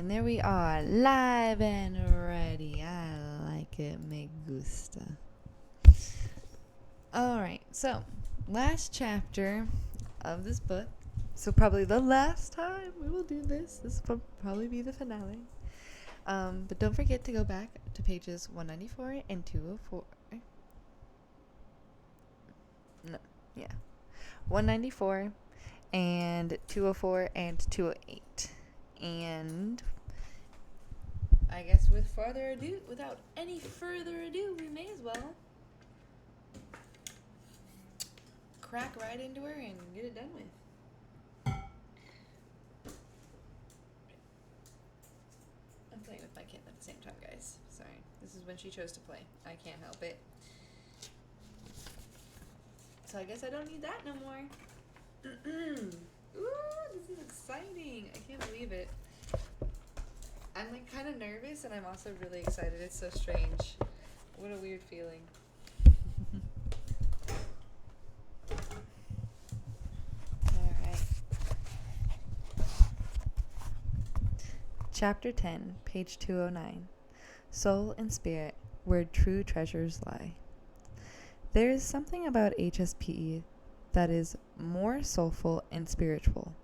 And there we are, live and ready. I like it, me gusta. Alright, so, last chapter of this book. So probably the last time we will do this. This will probably be the finale. But don't forget to go back to pages 194 and 204. No, yeah. 194 and 204 and 208. And I guess without any further ado, we may as well crack right into her and get it done with. I'm playing with my kitten at the same time, guys. Sorry. This is when she chose to play. I can't help it. So I guess I don't need that no more. Ooh, this is exciting. I can't believe it. I'm like kind of nervous and I'm also really excited. It's so strange. What a weird feeling. Alright. Chapter 10, page 209. Soul and Spirit, where true treasures lie. There is something about HSP that is more soulful and spiritual.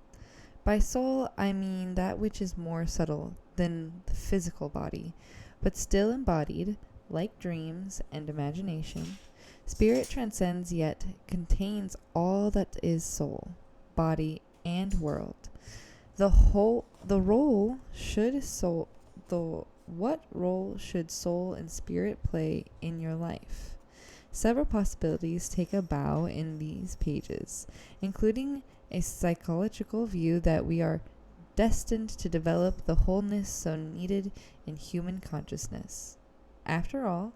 By soul, I mean that which is more subtle than the physical body, but still embodied, like dreams and imagination. Spirit transcends yet contains all that is soul, body, and world. What role should soul and spirit play in your life? Several possibilities take a bow in these pages, including a psychological view that we are destined to develop the wholeness so needed in human consciousness. After all,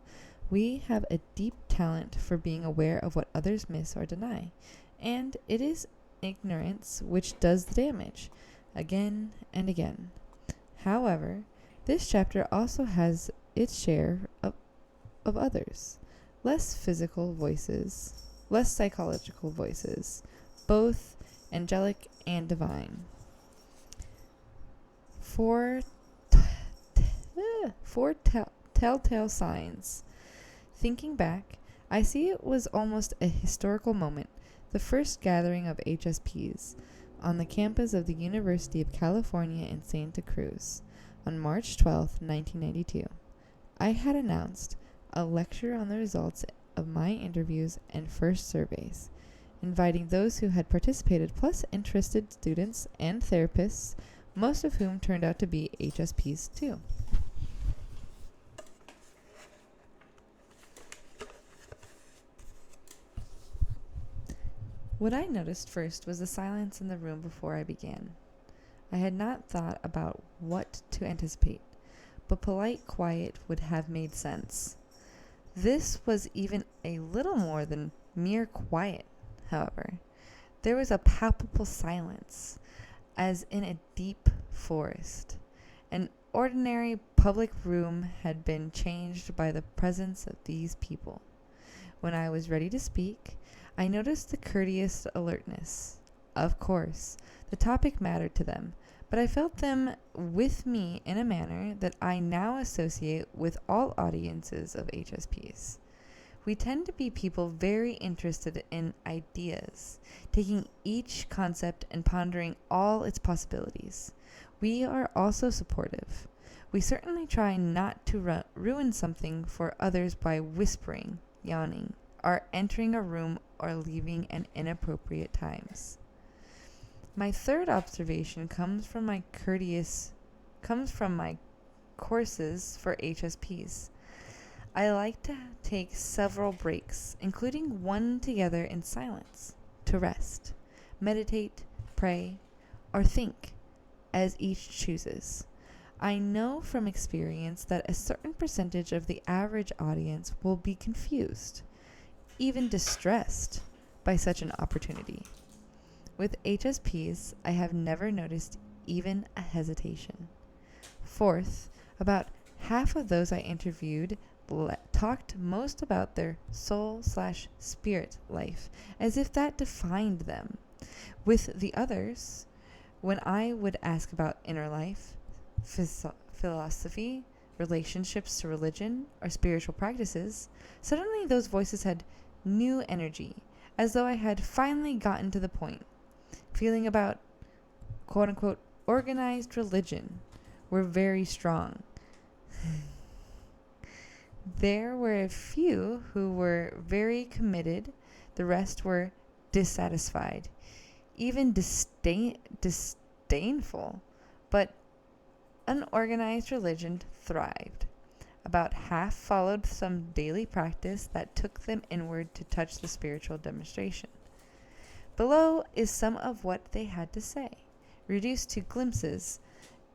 we have a deep talent for being aware of what others miss or deny, and it is ignorance which does the damage, again and again. However, this chapter also has its share of others, less psychological voices, both angelic and divine. Four telltale signs. Thinking back, I see it was almost a historical moment, the first gathering of HSPs on the campus of the University of California in Santa Cruz on March 12, 1992. I had announced a lecture on the results of my interviews and first surveys, inviting those who had participated plus interested students and therapists, most of whom turned out to be HSPs too. What I noticed first was the silence in the room before I began. I had not thought about what to anticipate, but polite quiet would have made sense. This was even a little more than mere quiet, however. There was a palpable silence, as in a deep forest. An ordinary public room had been changed by the presence of these people. When I was ready to speak, I noticed the courteous alertness. Of course, the topic mattered to them, but I felt them with me in a manner that I now associate with all audiences of HSPs. We tend to be people very interested in ideas, taking each concept and pondering all its possibilities. We are also supportive. We certainly try not to ruin something for others by whispering, yawning, or entering a room or leaving at inappropriate times. My third observation comes from my courses for HSPs. I like to take several breaks, including one together in silence, to rest, meditate, pray, or think, as each chooses. I know from experience that a certain percentage of the average audience will be confused, even distressed, by such an opportunity. With HSPs, I have never noticed even a hesitation. Fourth, about half of those I interviewed talked most about their soul/spirit life, as if that defined them. With the others, when I would ask about inner life, philosophy, relationships to religion, or spiritual practices, suddenly those voices had new energy, as though I had finally gotten to the point. Feeling about quote unquote organized religion were very strong. There were a few who were very committed, the rest were dissatisfied, even disdainful, but unorganized religion thrived. About half followed some daily practice that took them inward to touch the spiritual demonstration. Below is some of what they had to say. Reduced to glimpses,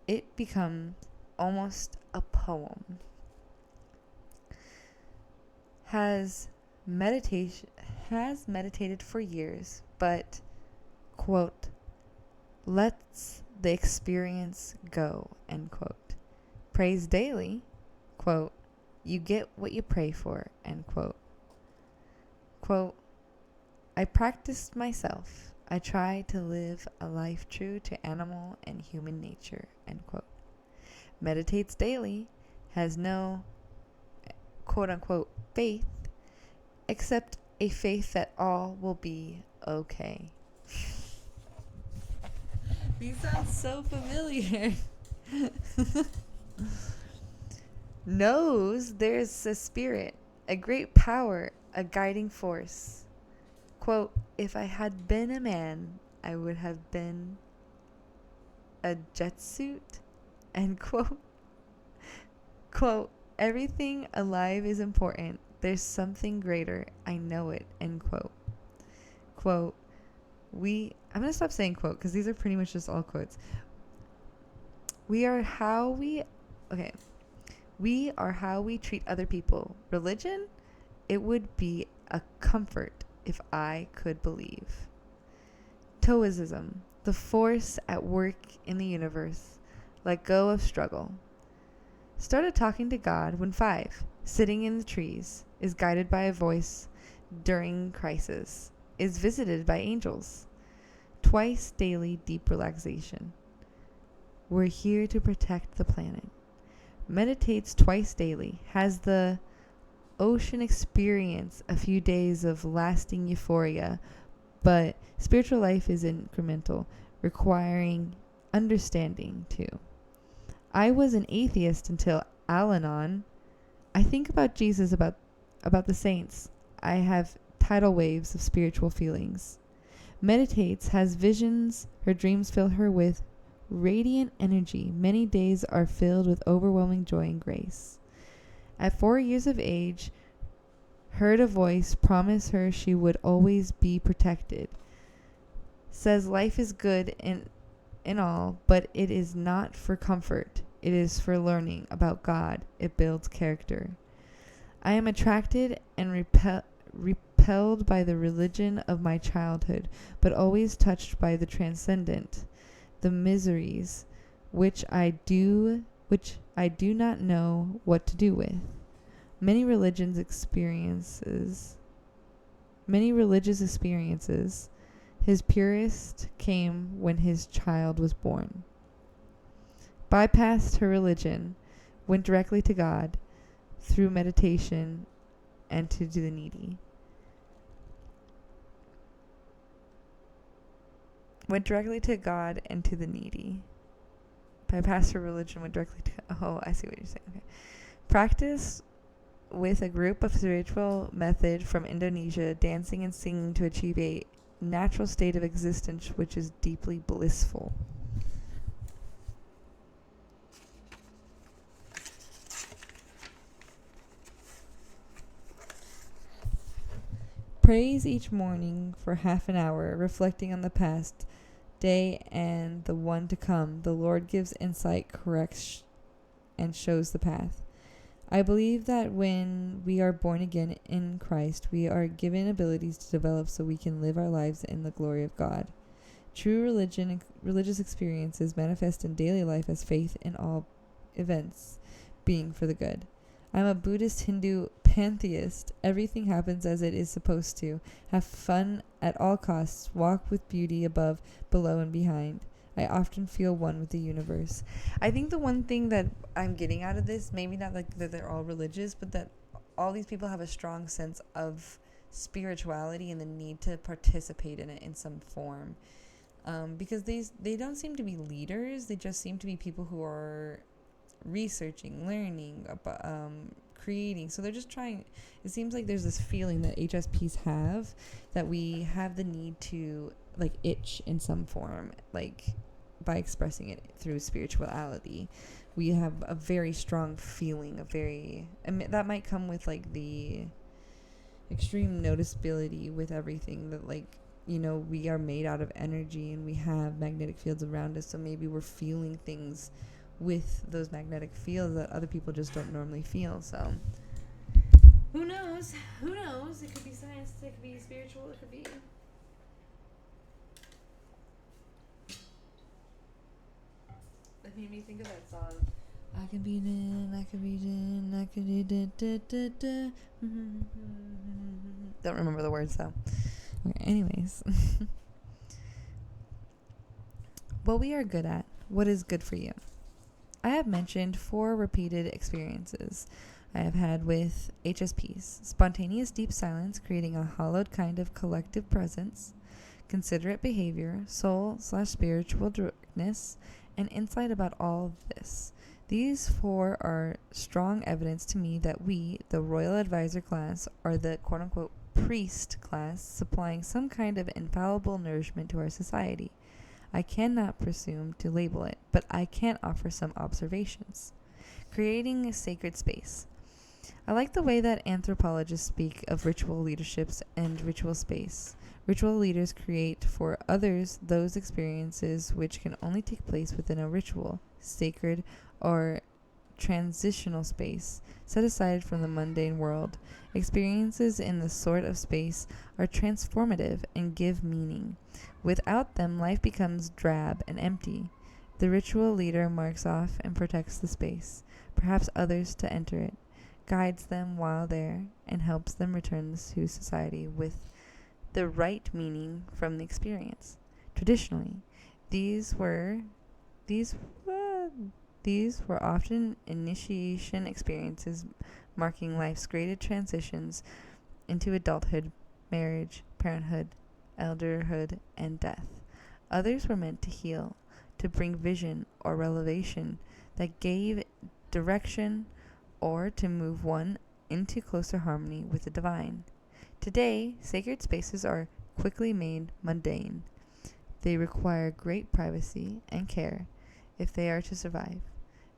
it becomes almost a poem. Has meditated for years, but, quote, lets the experience go, end quote. Prays daily, quote, you get what you pray for, end quote. Quote, I practiced myself. I try to live a life true to animal and human nature, end quote. Meditates daily, has no, quote unquote, faith, except a faith that all will be okay. These sound so familiar. Knows there's a spirit, a great power, a guiding force. Quote, if I had been a man, I would have been a jet suit, end quote. Quote, everything alive is important. There's something greater. I know it, end quote. Quote, I'm going to stop saying quote because these are pretty much just all quotes. We are how we treat other people. Religion? It would be a comfort if I could believe. Taoism, the force at work in the universe. Let go of struggle. Started talking to God when 5, sitting in the trees, is guided by a voice during crisis, is visited by angels. Twice daily deep relaxation. We're here to protect the planet. Meditates twice daily, has the ocean experience, a few days of lasting euphoria, but spiritual life is incremental, requiring understanding too. I was an atheist until Al-Anon. I think about Jesus, about the saints. I have tidal waves of spiritual feelings. Meditates, has visions, her dreams fill her with radiant energy. Many days are filled with overwhelming joy and grace. At 4 years of age, heard a voice promise her she would always be protected. Says life is good in all, but it is not for comfort. It is for learning about God. It builds character. I am attracted and repelled by the religion of my childhood, but always touched by the transcendent, the miseries which I do not know what to do with. Many religious experiences. His purest came when his child was born. Bypassed her religion, went directly to God through meditation and to the needy. Went directly to God and to the needy. Bypassed her religion, went directly to... Oh, I see what you're saying. Okay. Practice with a group of spiritual method from Indonesia, dancing and singing to achieve a natural state of existence which is deeply blissful. Prays each morning for half an hour, reflecting on the past day and the one to come. The Lord gives insight, corrects, and shows the path. I believe that when we are born again in Christ, we are given abilities to develop so we can live our lives in the glory of God. True religious experiences manifest in daily life as faith in all events being for the good. I'm a Buddhist Hindu pantheist. Everything happens as it is supposed to. Have fun at all costs. Walk with beauty above, below, and behind. I often feel one with the universe. I think the one thing that I'm getting out of this, maybe not like that they're all religious, but that all these people have a strong sense of spirituality and the need to participate in it in some form. Because they don't seem to be leaders. They just seem to be people who are researching, learning, creating. So they're just trying. It seems like there's this feeling that HSPs have, that we have the need to like itch in some form, like by expressing it through spirituality. We have a very strong feeling, that might come with like the extreme noticeability with everything, that like, we are made out of energy and we have magnetic fields around us, so maybe we're feeling things with those magnetic fields that other people just don't normally feel. So who knows? It could be science, it could be spiritual, it could be that made me think of that song. I can be in, I can be in, I can do da da da da. Don't remember the words though. Okay, anyways. What we are good at. What is good for you? I have mentioned 4 repeated experiences I have had with HSPs. Spontaneous deep silence, creating a hollowed kind of collective presence. Considerate behavior, soul/spiritual directness, and insight about all of this. These 4 are strong evidence to me that we, the Royal Advisor class, are the quote-unquote priest class, supplying some kind of infallible nourishment to our society. I cannot presume to label it, but I can offer some observations. Creating a sacred space. I like the way that anthropologists speak of ritual leaderships and ritual space. Ritual leaders create for others those experiences which can only take place within a ritual, sacred, or transitional space, set aside from the mundane world. Experiences in this sort of space are transformative and give meaning. Without them, life becomes drab and empty. The ritual leader marks off and protects the space, perhaps others to enter it, guides them while there, and helps them return to society with the right meaning from the experience. Traditionally, these were often initiation experiences marking life's great transitions into adulthood, marriage, parenthood, elderhood, and death. Others were meant to heal, to bring vision or revelation that gave direction, or to move one into closer harmony with the divine. Today, sacred spaces are quickly made mundane. They require great privacy and care if they are to survive.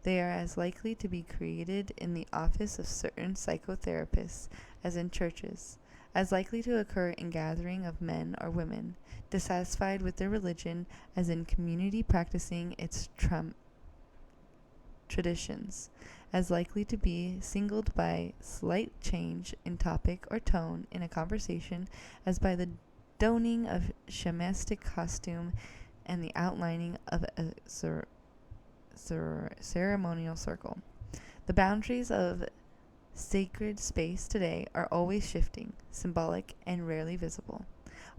They are as likely to be created in the office of certain psychotherapists as in churches, as likely to occur in gathering of men or women, dissatisfied with their religion as in community practicing its traditions, as likely to be singled by slight change in topic or tone in a conversation as by the donning of shamanistic costume and the outlining of a ceremonial circle. The boundaries of sacred space today are always shifting, symbolic, and rarely visible.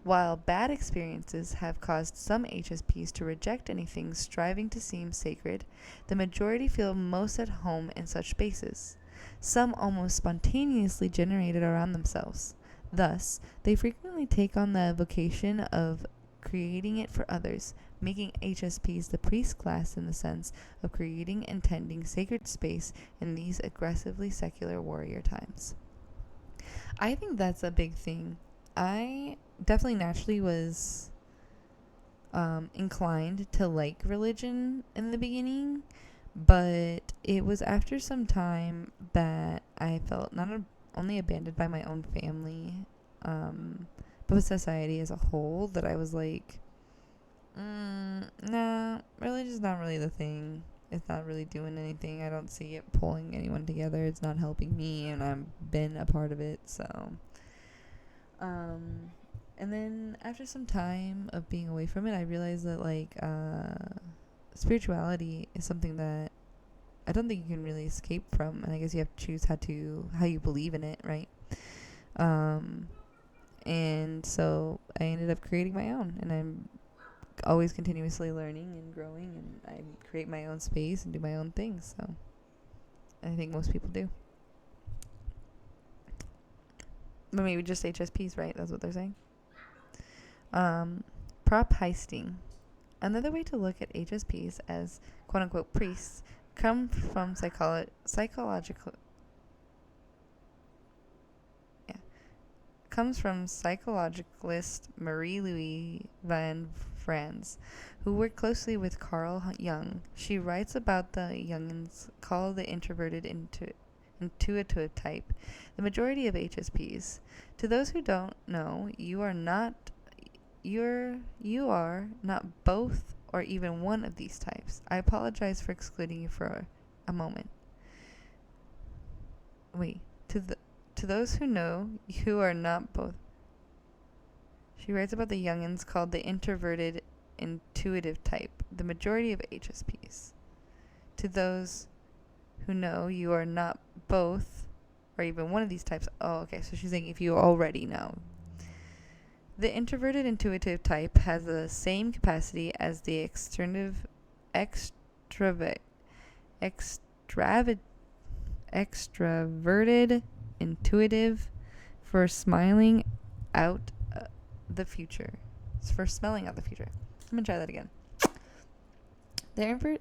While bad experiences have caused some HSPs to reject anything striving to seem sacred, the majority feel most at home in such spaces. Some almost spontaneously generate it around themselves. Thus, they frequently take on the vocation of creating it for others, making HSPs the priest class in the sense of creating and tending sacred space in these aggressively secular warrior times. I think that's a big thing. I definitely naturally was inclined to like religion in the beginning, but it was after some time that I felt not only abandoned by my own family, but with society as a whole, that I was like, nah, religion's not really the thing. It's not really doing anything. I don't see it pulling anyone together. It's not helping me, and I've been a part of it, so... and then after some time of being away from it, I realized that like spirituality is something that I don't think you can really escape from, and I guess you have to choose how you believe in it, right? And so I ended up creating my own, and I'm always continuously learning and growing, and I create my own space and do my own things. So I think most people do. But maybe just HSPs, right? That's what they're saying. Prop heisting. Another way to look at HSPs as quote-unquote priests comes from psychologist Marie-Louise van Franz, who worked closely with Carl Jung. She writes about the Jungians called the introverted intuitive type, the majority of HSPs. To those who don't know, you are not both or even one of these types. I apologize for excluding you for a moment. To those who know, you are not both. She writes about the Jungians called the introverted intuitive type, the majority of HSPs. To those who know, you are not both or even one of these types. Oh, okay. So she's saying if you already know. The introverted intuitive type has the same capacity as the extraverted intuitive for smiling out the future. It's for smelling out the future. I'm going to try that again. The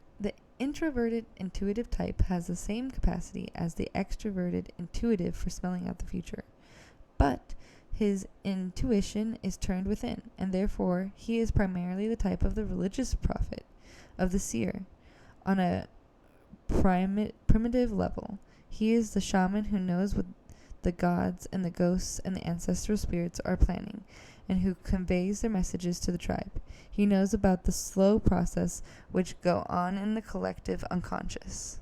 introverted intuitive type has the same capacity as the extroverted intuitive for smelling out the future. But his intuition is turned within, and therefore he is primarily the type of the religious prophet, of the seer. On a primitive level, he is the shaman who knows what the gods and the ghosts and the ancestral spirits are planning, and who conveys their messages to the tribe. He knows about the slow process which go on in the collective unconscious.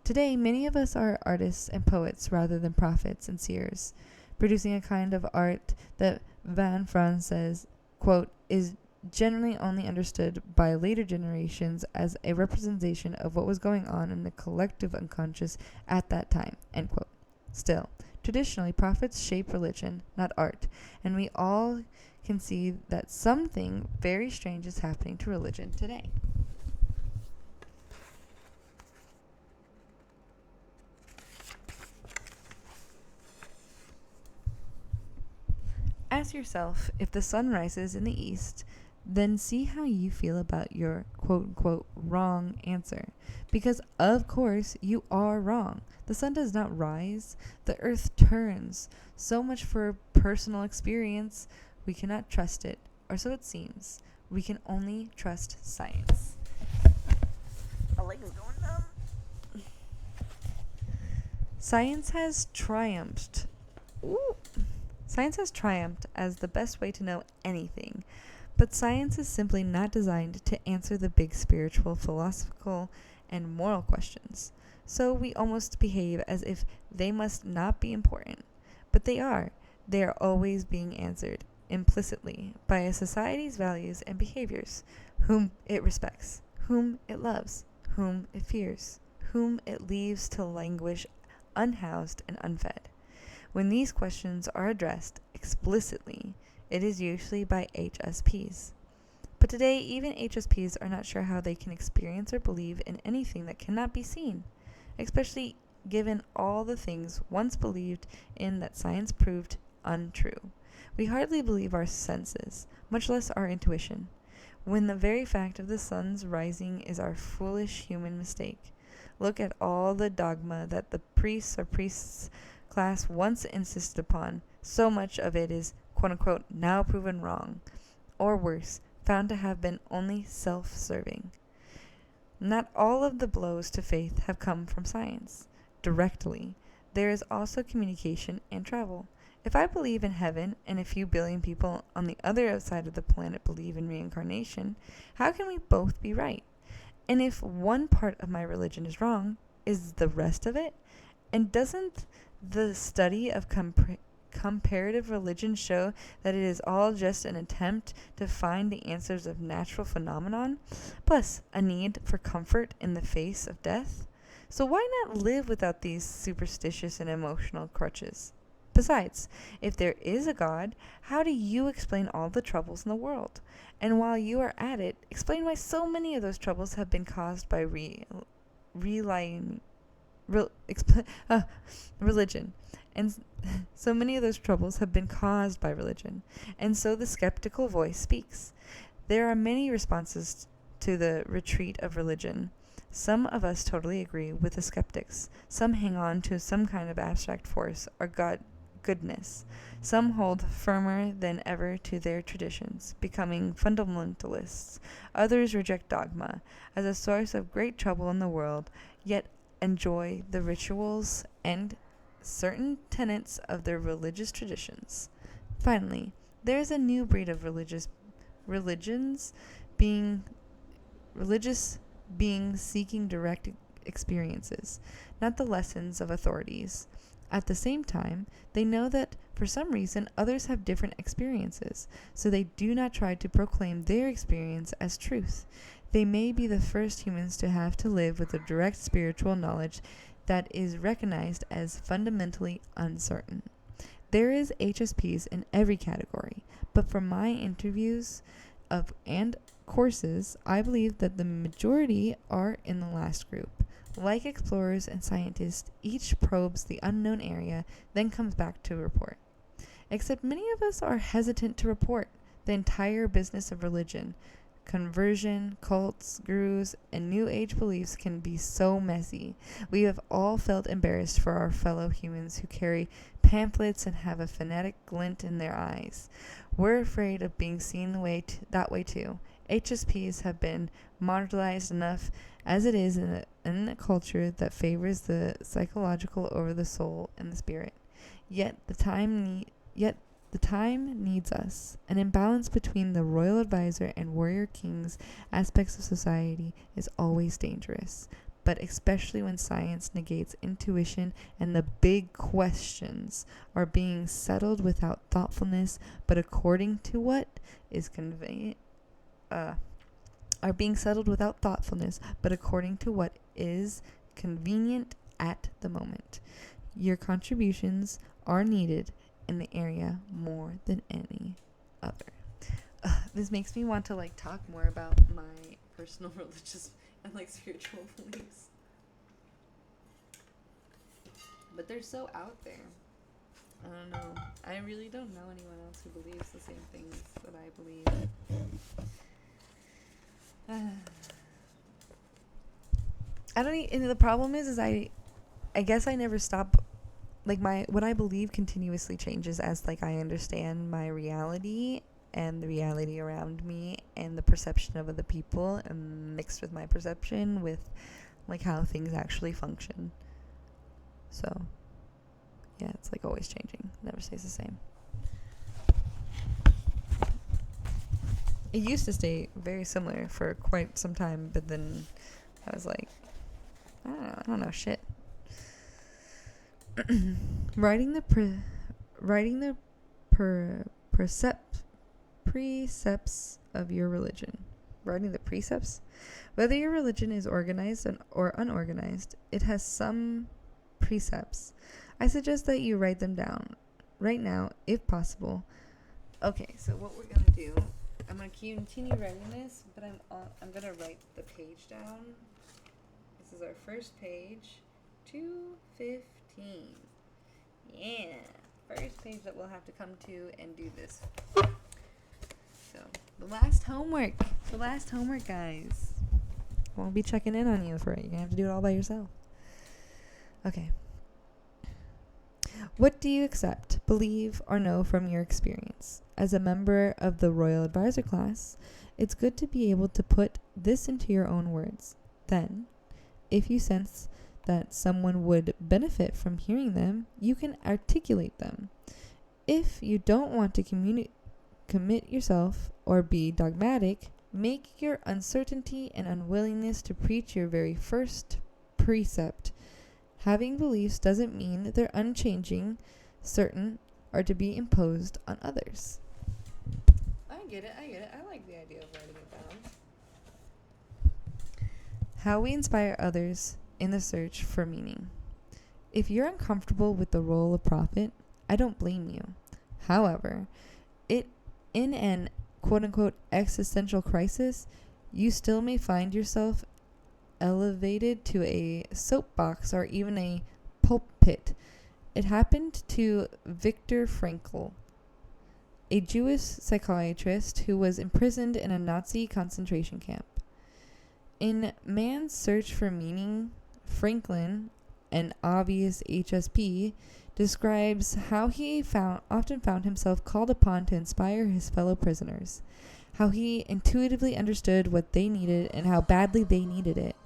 Today, many of us are artists and poets rather than prophets and seers, producing a kind of art that Van Franz says, quote, is generally only understood by later generations as a representation of what was going on in the collective unconscious at that time, end quote. Still, traditionally, prophets shape religion, not art, and we all can see that something very strange is happening to religion today. Ask yourself, if the sun rises in the east, then see how you feel about your quote-unquote wrong answer. Because, of course, you are wrong. The sun does not rise. The earth turns. So much for personal experience. We cannot trust it, or so it seems. We can only trust science. My leg is going numb. Science has triumphed. Ooh. Science has triumphed as the best way to know anything, but science is simply not designed to answer the big spiritual, philosophical, and moral questions. So we almost behave as if they must not be important, but they are. They are always being answered, implicitly, by a society's values and behaviors, whom it respects, whom it loves, whom it fears, whom it leaves to languish unhoused and unfed. When these questions are addressed explicitly, it is usually by HSPs. But today, even HSPs are not sure how they can experience or believe in anything that cannot be seen, especially given all the things once believed in that science proved untrue. We hardly believe our senses, much less our intuition, when the very fact of the sun's rising is our foolish human mistake. Look at all the dogma that the priests or priests class once insisted upon. So much of it is, quote-unquote, now proven wrong, or worse, found to have been only self-serving. Not all of the blows to faith have come from science, directly. There is also communication and travel. If I believe in heaven and a few billion people on the other side of the planet believe in reincarnation, how can we both be right? And if one part of my religion is wrong, is the rest of it? And doesn't the study of comparative religion show that it is all just an attempt to find the answers of natural phenomenon, plus a need for comfort in the face of death? So why not live without these superstitious and emotional crutches? Besides, if there is a God, how do you explain all the troubles in the world? And while you are at it, explain why so many of those troubles have been caused by religion. And so many of those troubles have been caused by religion. And so the skeptical voice speaks. There are many responses to the retreat of religion. Some of us totally agree with the skeptics. Some hang on to some kind of abstract force or goodness. Some hold firmer than ever to their traditions, becoming fundamentalists. Others reject dogma as a source of great trouble in the world, yet enjoy the rituals and certain tenets of their religious traditions. Finally, there is a new breed of religious beings seeking direct experiences, not the lessons of authorities. At the same time, they know that for some reason others have different experiences, so they do not try to proclaim their experience as truth. They may be the first humans to have to live with a direct spiritual knowledge that is recognized as fundamentally uncertain. There is HSPs in every category, but from my interviews and courses, I believe that the majority are in the last group. Like explorers and scientists, each probes the unknown area, then comes back to report. Except many of us are hesitant to report the entire business of religion. Conversion, cults, gurus, and New Age beliefs can be so messy. We have all felt embarrassed for our fellow humans who carry pamphlets and have a fanatic glint in their eyes. We're afraid of being seen that way too. HSPs have been marginalized enough as it is in a culture that favors the psychological over the soul and the spirit. Yet the time needs us. An imbalance between the royal advisor and warrior king's aspects of society is always dangerous, but especially when science negates intuition and the big questions are being settled without thoughtfulness, but according to what is convenient. Are being settled without thoughtfulness, but according to what is convenient at the moment. Your contributions are needed in the area more than any other. This makes me want to talk more about my personal religious and spiritual beliefs, but they're so out there. I don't know. I really don't know anyone else who believes the same things that I believe. And the problem is I guess I never stop. What I believe continuously changes as I understand my reality and the reality around me and the perception of other people, and mixed with my perception with how things actually function. So yeah, it's always changing. It never stays the same. It used to stay very similar for quite some time, but then I was I don't know shit. Writing the precepts of your religion. Writing the precepts? Whether your religion is organized or unorganized, it has some precepts. I suggest that you write them down right now, if possible. Okay, so what we're going to do, I'm going to continue writing this, but I'm going to write the page down. This is our first page, 215. Yeah, first page that we'll have to come to and do this. So, the last homework, guys. I won't be checking in on you for it. You're going to have to do it all by yourself. Okay. What do you accept, believe, or know from your experience? As a member of the Royal Advisor class, it's good to be able to put this into your own words. Then, if you sense that someone would benefit from hearing them, you can articulate them. If you don't want to commit yourself or be dogmatic, make your uncertainty and unwillingness to preach your very first precept. Having beliefs doesn't mean they're unchanging, certain, or to be imposed on others. I get it. I like the idea of writing it down. How we inspire others in the search for meaning. If you're uncomfortable with the role of prophet, I don't blame you. However, in an quote-unquote existential crisis, you still may find yourself elevated to a soapbox or even a pulpit. It happened to Viktor Frankl, a Jewish psychiatrist who was imprisoned in a Nazi concentration camp. In Man's Search for Meaning, Franklin, an obvious HSP, describes how he often found himself called upon to inspire his fellow prisoners, how he intuitively understood what they needed and how badly they needed it.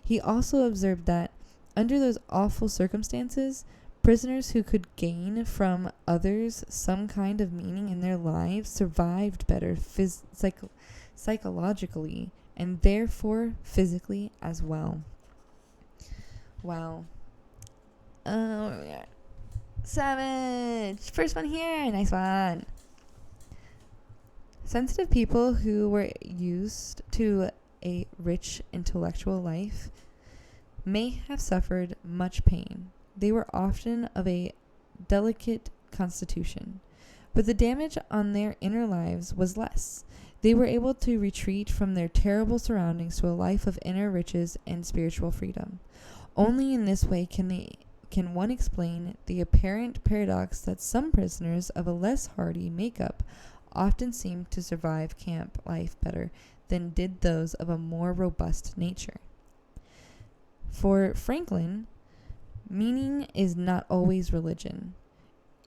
He also observed that, under those awful circumstances, prisoners who could gain from others some kind of meaning in their lives survived better psychologically and therefore physically as well. Wow. Savage! First one here. Nice one. Sensitive people who were used to a rich intellectual life may have suffered much pain. They were often of a delicate constitution, but the damage on their inner lives was less. They were able to retreat from their terrible surroundings to a life of inner riches and spiritual freedom. Only in this way can one explain the apparent paradox that some prisoners of a less hardy makeup often seem to survive camp life better than did those of a more robust nature. For Franklin, meaning is not always religion.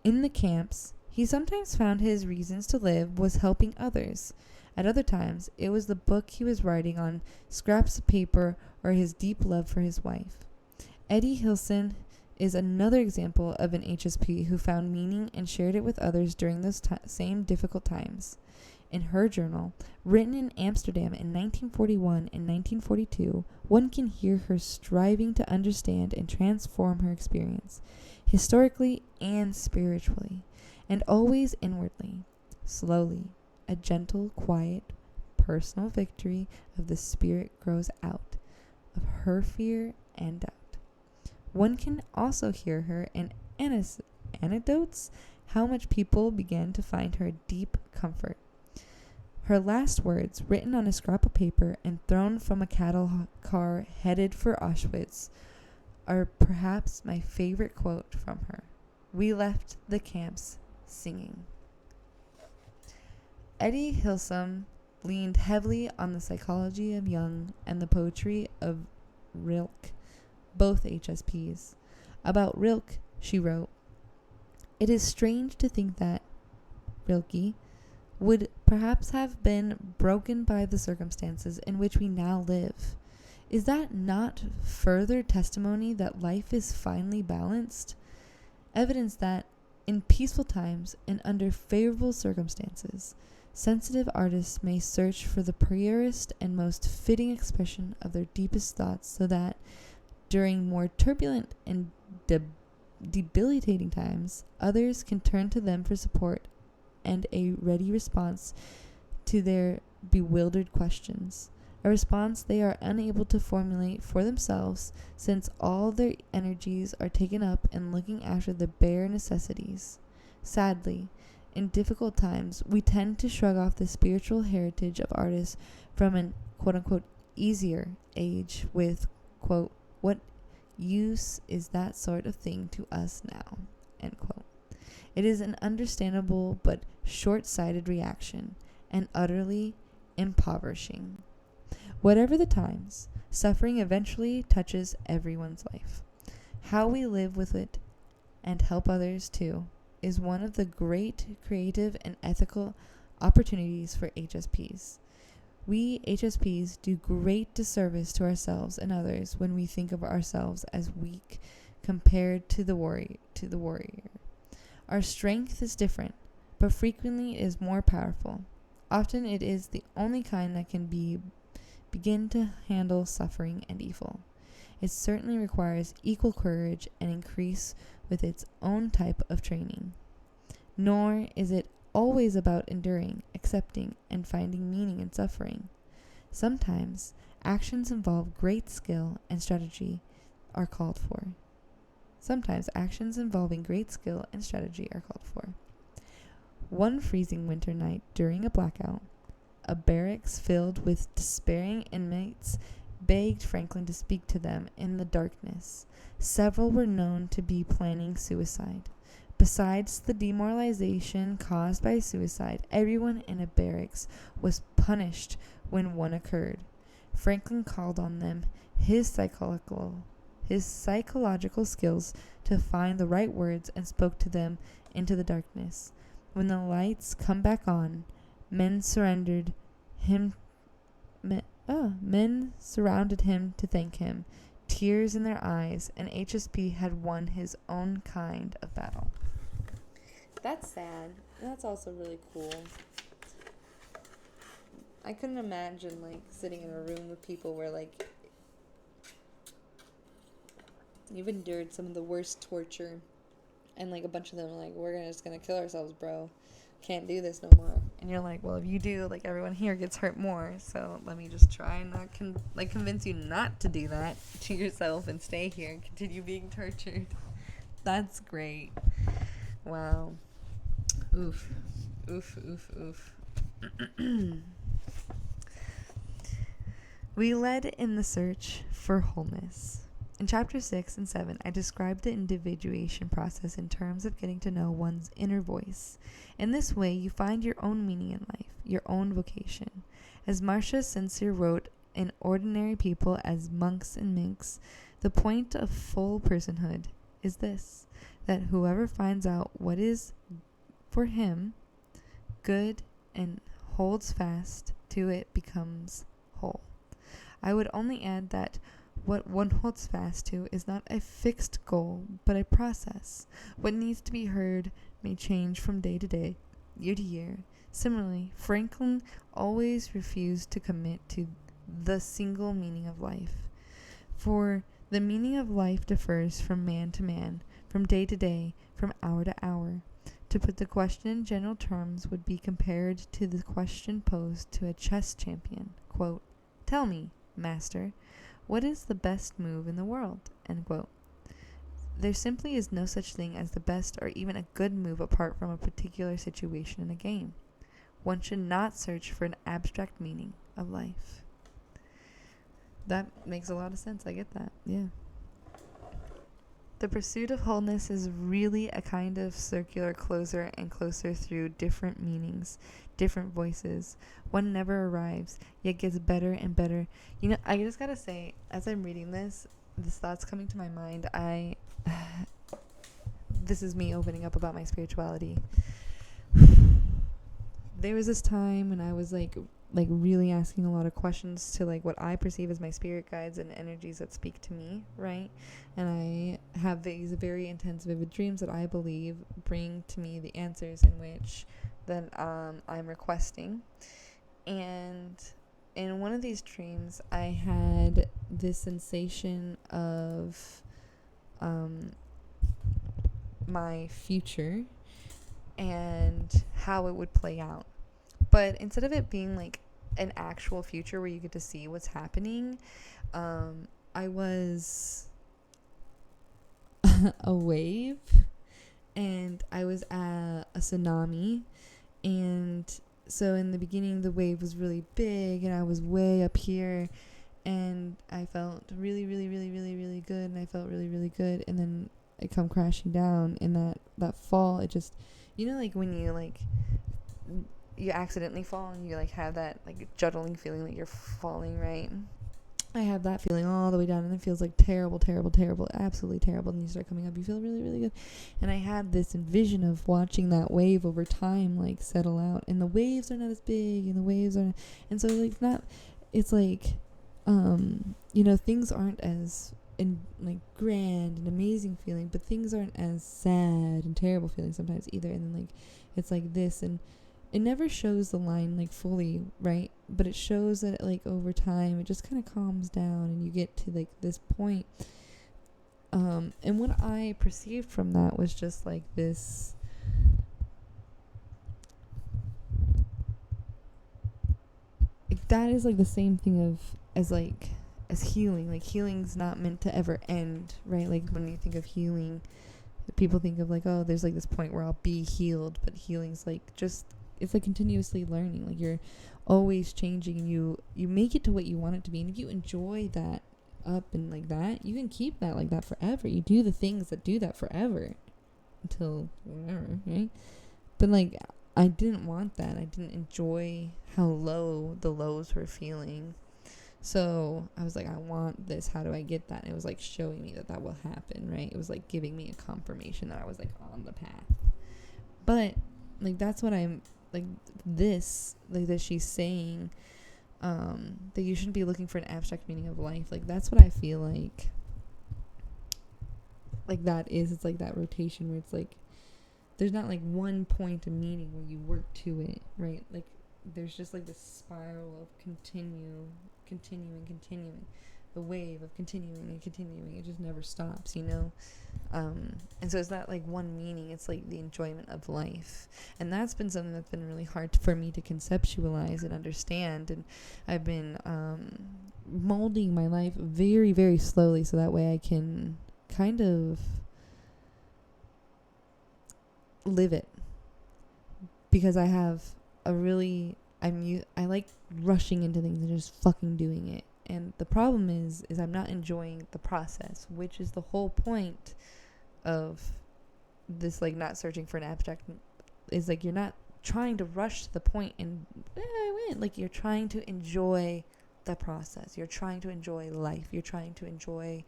In the camps, he sometimes found his reasons to live was helping others. At other times, it was the book he was writing on scraps of paper or his deep love for his wife. Eddie Hilson is another example of an HSP who found meaning and shared it with others during those same difficult times. In her journal, written in Amsterdam in 1941 and 1942, one can hear her striving to understand and transform her experience, historically and spiritually, and always inwardly. Slowly, a gentle, quiet, personal victory of the spirit grows out of her fear and doubt. One can also hear her in anecdotes how much people began to find her deep comfort. Her last words, written on a scrap of paper and thrown from a cattle car headed for Auschwitz, are perhaps my favorite quote from her. We left the camps singing. Eddie Hilson leaned heavily on the psychology of Jung and the poetry of Rilke, both HSPs. About Rilke, she wrote, "It is strange to think that Rilke would perhaps have been broken by the circumstances in which we now live. Is that not further testimony that life is finely balanced? Evidence that, in peaceful times and under favorable circumstances, sensitive artists may search for the purest and most fitting expression of their deepest thoughts so that, during more turbulent and debilitating times, others can turn to them for support and a ready response to their bewildered questions, a response they are unable to formulate for themselves since all their energies are taken up in looking after the bare necessities. Sadly, in difficult times, we tend to shrug off the spiritual heritage of artists from an quote-unquote easier age with, quote, what use is that sort of thing to us now, end quote. It is an understandable but short-sighted reaction and utterly impoverishing. Whatever the times, suffering eventually touches everyone's life. How we live with it and help others too is one of the great creative and ethical opportunities for HSPs. We HSPs do great disservice to ourselves and others when we think of ourselves as weak compared to the warrior. Our strength is different, but frequently it is more powerful. Often it is the only kind that can begin to handle suffering and evil. It certainly requires equal courage and increase with its own type of training. Nor is it always about enduring, accepting, and finding meaning in suffering. Sometimes actions involve great skill and strategy are called for. Sometimes actions involving great skill and strategy are called for. One freezing winter night during a blackout, a barracks filled with despairing inmates begged Franklin to speak to them in the darkness. Several were known to be planning suicide. Besides the demoralization caused by suicide, everyone in a barracks was punished when one occurred. Franklin called on them, his psychological skills, to find the right words and spoke to them into the darkness. When the lights come back on, men surrounded him to thank him, tears in their eyes, and HSP had won his own kind of battle. That's sad. That's also really cool. I couldn't imagine, like, sitting in a room with people where, like, you've endured some of the worst torture, and, like, a bunch of them are like, we're just gonna kill ourselves, bro. Can't do this no more. And you're like, well, if you do, like, everyone here gets hurt more, so let me just try and not convince you not to do that to yourself and stay here and continue being tortured. That's great. Wow. Oof. Oof, oof, oof. We led in the search for wholeness. In chapter 6 and 7, I described the individuation process in terms of getting to know one's inner voice. In this way, you find your own meaning in life, your own vocation. As Marcia Sincere wrote in Ordinary People as Monks and Minks, the point of full personhood is this, that whoever finds out what is for him good and holds fast to it becomes whole. I would only add that what one holds fast to is not a fixed goal, but a process. What needs to be heard may change from day to day, year to year. Similarly, Franklin always refused to commit to the single meaning of life. For the meaning of life differs from man to man, from day to day, from hour to hour. To put the question in general terms would be compared to the question posed to a chess champion. Quote, "Tell me, master, what is the best move in the world?" End quote. There simply is no such thing as the best or even a good move apart from a particular situation in a game. One should not search for an abstract meaning of life. That makes a lot of sense. I get that. Yeah. The pursuit of wholeness is really a kind of circular closer and closer through different meanings, different voices. One never arrives, yet gets better and better. You know, I just gotta say, as I'm reading this thought's coming to my mind. This is me opening up about my spirituality. There was this time when I was like really asking a lot of questions to like what I perceive as my spirit guides and energies that speak to me, right? And I have these very intense, vivid dreams that I believe bring to me the answers in which that I'm requesting. And in one of these dreams, I had this sensation of my future and how it would play out. But instead of it being like an actual future where you get to see what's happening, I was a wave, and I was at a tsunami. And so in the beginning, the wave was really big, and I was way up here, and I felt really, really, really, really, really good, and I felt really, really good, and then it come crashing down. In that fall, it just, you know, like when you like you accidentally fall and you like have that like juddling feeling that you're falling, right? I have that feeling all the way down, and it feels like terrible, absolutely terrible. And you start coming up, you feel really, really good. And I had this vision of watching that wave over time like settle out, and the waves are not as big, and the waves are, and so like it's like you know, things aren't as like grand and amazing feeling, but things aren't as sad and terrible feeling sometimes either. And then like it's like this, and it never shows the line like fully, right? But it shows that like over time it just kind of calms down, and you get to like this point. And what I perceived from that was just like this that is like the same thing as as healing. Like, healing's not meant to ever end, right? Like, when you think of healing, people think of like, oh, there's like this point where I'll be healed, but healing's like just, it's like continuously learning. Like, you're always changing, and you make it to what you want it to be. And if you enjoy that up and like that, you can keep that like that forever. You do the things that do that forever until whatever, right? But like, I didn't want that. I didn't enjoy how low the lows were feeling. So I was like, I want this. How do I get that? And it was like showing me that will happen, right? It was like giving me a confirmation that I was like on the path. But like, that's what I'm like, this, like, that she's saying, that you shouldn't be looking for an abstract meaning of life. Like, that's what I feel like that is. It's like that rotation where it's like, there's not like one point of meaning where you work to it, right? Like, there's just like this spiral of continuing, the wave of continuing and continuing. It just never stops, you know? And so it's not like one meaning. It's like the enjoyment of life. And that's been something that's been really hard for me to conceptualize and understand. And I've been molding my life very, very slowly, so that way I can kind of live it. Because I have a really, I like rushing into things and just fucking doing it. And the problem is I'm not enjoying the process, which is the whole point of this, like, not searching for an abstract, is like, you're not trying to rush to the point and I win. Like, you're trying to enjoy the process. You're trying to enjoy life. You're trying to enjoy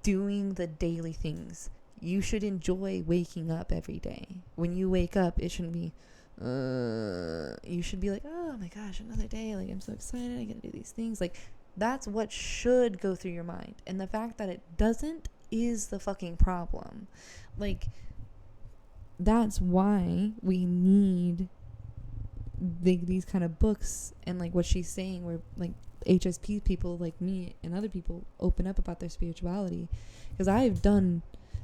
doing the daily things. You should enjoy waking up every day. When you wake up, it shouldn't be, you should be like, oh my gosh, another day. Like, I'm so excited. I get to do these things. Like, that's what should go through your mind. And the fact that it doesn't is the fucking problem. Like, that's why we need these kind of books, and like what she's saying, where like HSP people like me and other people open up about their spirituality. Because I've done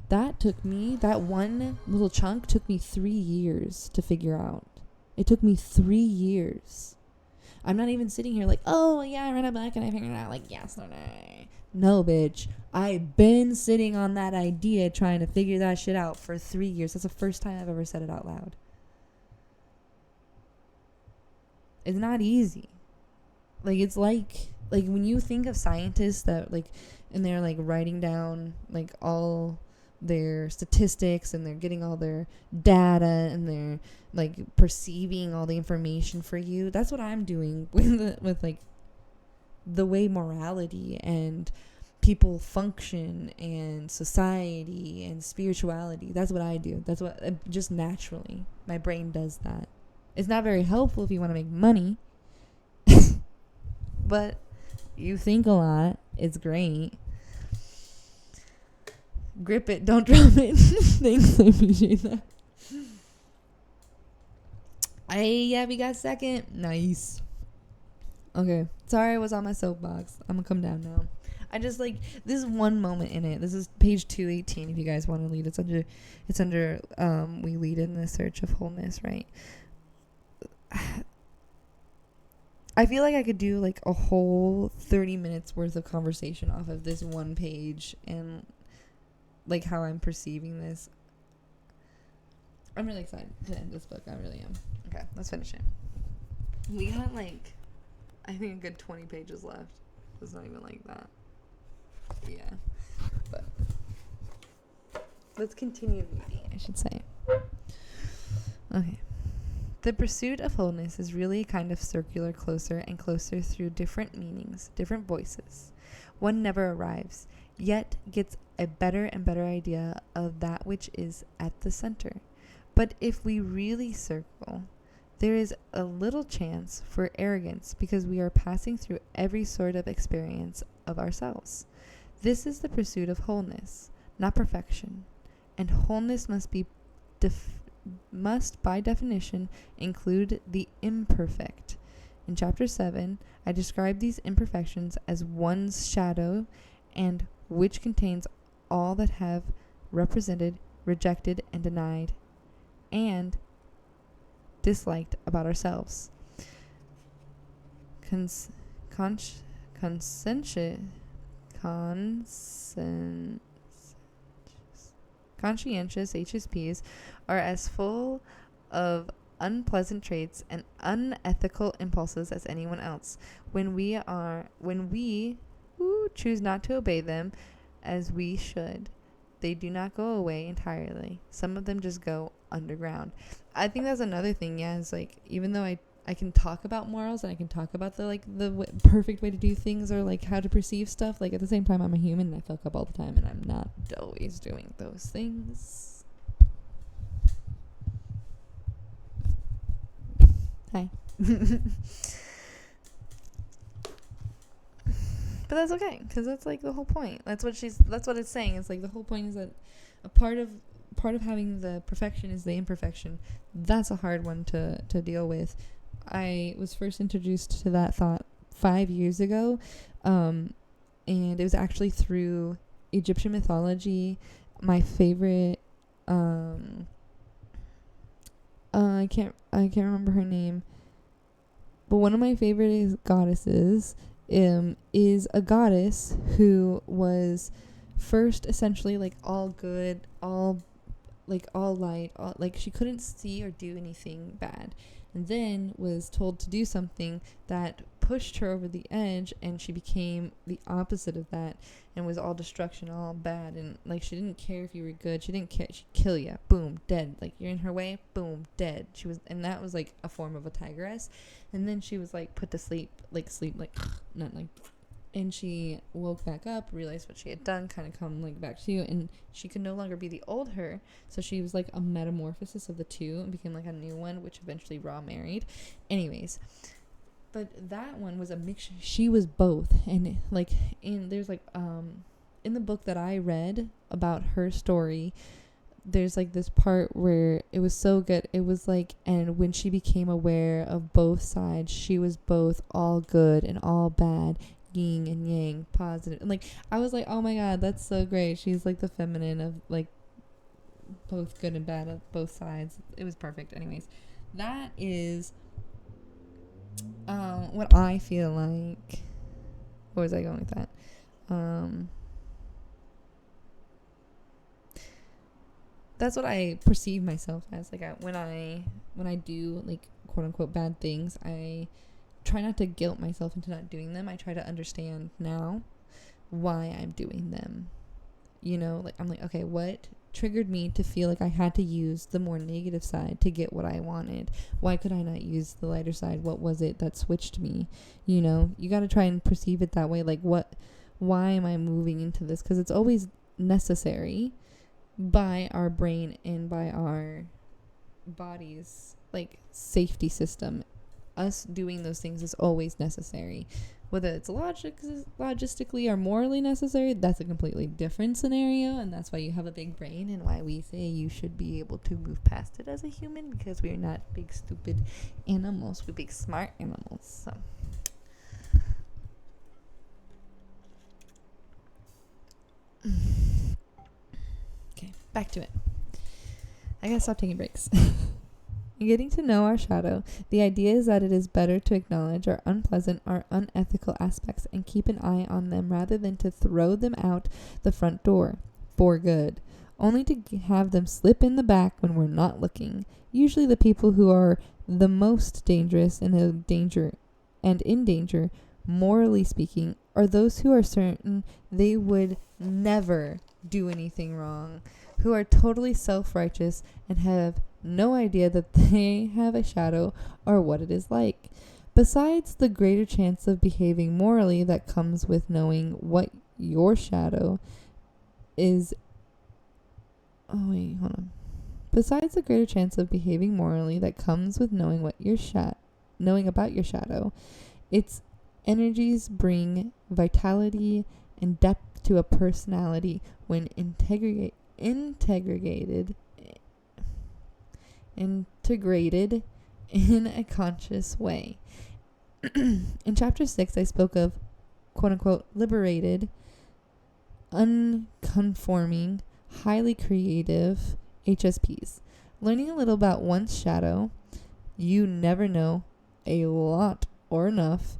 that. That one little chunk took me 3 years to figure out. It took me 3 years. I'm not even sitting here like, oh yeah, I read a book and I figured it out. Like, yes, no. No, bitch. I've been sitting on that idea trying to figure that shit out for 3 years. That's the first time I've ever said it out loud. It's not easy. Like, it's like when you think of scientists that like, and they're like writing down like all their statistics, and they're getting all their data, and they're like perceiving all the information for you. That's what I'm doing with like the way morality and people function and society and spirituality. That's what I do. That's what, just naturally, my brain does that. It's not very helpful if you want to make money, but you think a lot. It's great. Grip it, don't drop it. Thanks, I appreciate that. Yeah, we got second. Nice. Okay, sorry I was on my soapbox. I'm gonna come down now. I just like, this one moment in it. This is page 218 if you guys want to read. It's under we lead in the search of wholeness, right? I feel like I could do like a whole 30 minutes worth of conversation off of this one page, and like how I'm perceiving this. I'm really excited to end this book. I really am. Okay, let's finish it. We got like, I think a good 20 pages left. It's not even like that. Yeah. But let's continue reading, I should say. Okay. The pursuit of wholeness is really kind of circular, closer and closer through different meanings, different voices. One never arrives, yet gets a better and better idea of that which is at the center. But if we really circle, there is a little chance for arrogance, because we are passing through every sort of experience of ourselves. This is the pursuit of wholeness, not perfection. And wholeness must by definition include the imperfect. In chapter 7, I describe these imperfections as one's shadow, and which contains all that have represented, rejected, and denied, and disliked about ourselves. conscientious HSPs are as full of unpleasant traits and unethical impulses as anyone else. When we choose not to obey them as we should, they do not go away entirely. Some of them just go underground. I think that's another thing. Yeah, is like, even though I can talk about morals and I can talk about the perfect way to do things or like how to perceive stuff, like at the same time I'm a human and I fuck up all the time and I'm not always doing those things. Hi. But that's okay, because that's like the whole point. That's what it's saying. It's like the whole point is that a part of having the perfection is the imperfection. That's a hard one to deal with. I was first introduced to that thought 5 years ago, and it was actually through Egyptian mythology. My favorite, I can't remember her name, but one of my favorite goddesses is a goddess who was first essentially like all good, all light, like she couldn't see or do anything bad, and then was told to do something that pushed her over the edge, and she became the opposite of that and was all destruction, all bad, and like she didn't care if you were good. She didn't care. She'd kill you. Boom, dead. Like you're in her way, boom, dead. And that was like a form of a tigress. And then she was like put to sleep, not like, and she woke back up, realized what she had done, kind of come like back to you, and she could no longer be the old her, so she was like a metamorphosis of the two and became like a new one, which eventually Ra married. Anyways, but that one was a mixture. She was both, and like there's like in the book that I read about her story, there's like this part where it was so good. It was like, and when she became aware of both sides, she was both all good and all bad, yin and yang, positive. And like I was like, oh my god, that's so great. She's like the feminine of like both good and bad of both sides. It was perfect. Anyways, that is what I feel like. Where was I going with that? That's what I perceive myself as. Like when I do like quote unquote bad things, I try not to guilt myself into not doing them. I try to understand now why I'm doing them. You know, like I'm like, okay, what triggered me to feel like I had to use the more negative side to get what I wanted? Why could I not use the lighter side? What was it that switched me? You know, you got to try and perceive it that way. Like why am I moving into this? Because it's always necessary by our brain and by our body's like safety system. Us doing those things is always necessary. Whether it's logistically or morally necessary, that's a completely different scenario, and that's why you have a big brain and why we say you should be able to move past it as a human, because we are not big stupid animals, we're big smart animals. So okay, back to it. I gotta stop taking breaks. Getting to know our shadow, the idea is that it is better to acknowledge our unpleasant or unethical aspects and keep an eye on them rather than to throw them out the front door for good, only to have them slip in the back when we're not looking. Usually the people who are the most dangerous and in danger, morally speaking, are those who are certain they would never do anything wrong, who are totally self-righteous and have no idea that they have a shadow or what it is like. Besides the greater chance of behaving morally that comes with knowing what your shadow is. Besides the greater chance of behaving morally that comes with knowing what knowing about your shadow, its energies bring vitality and depth to a personality when integrated in a conscious way. In chapter 6, I spoke of quote unquote liberated, unconforming, highly creative HSPs. Learning a little about one's shadow, you never know a lot or enough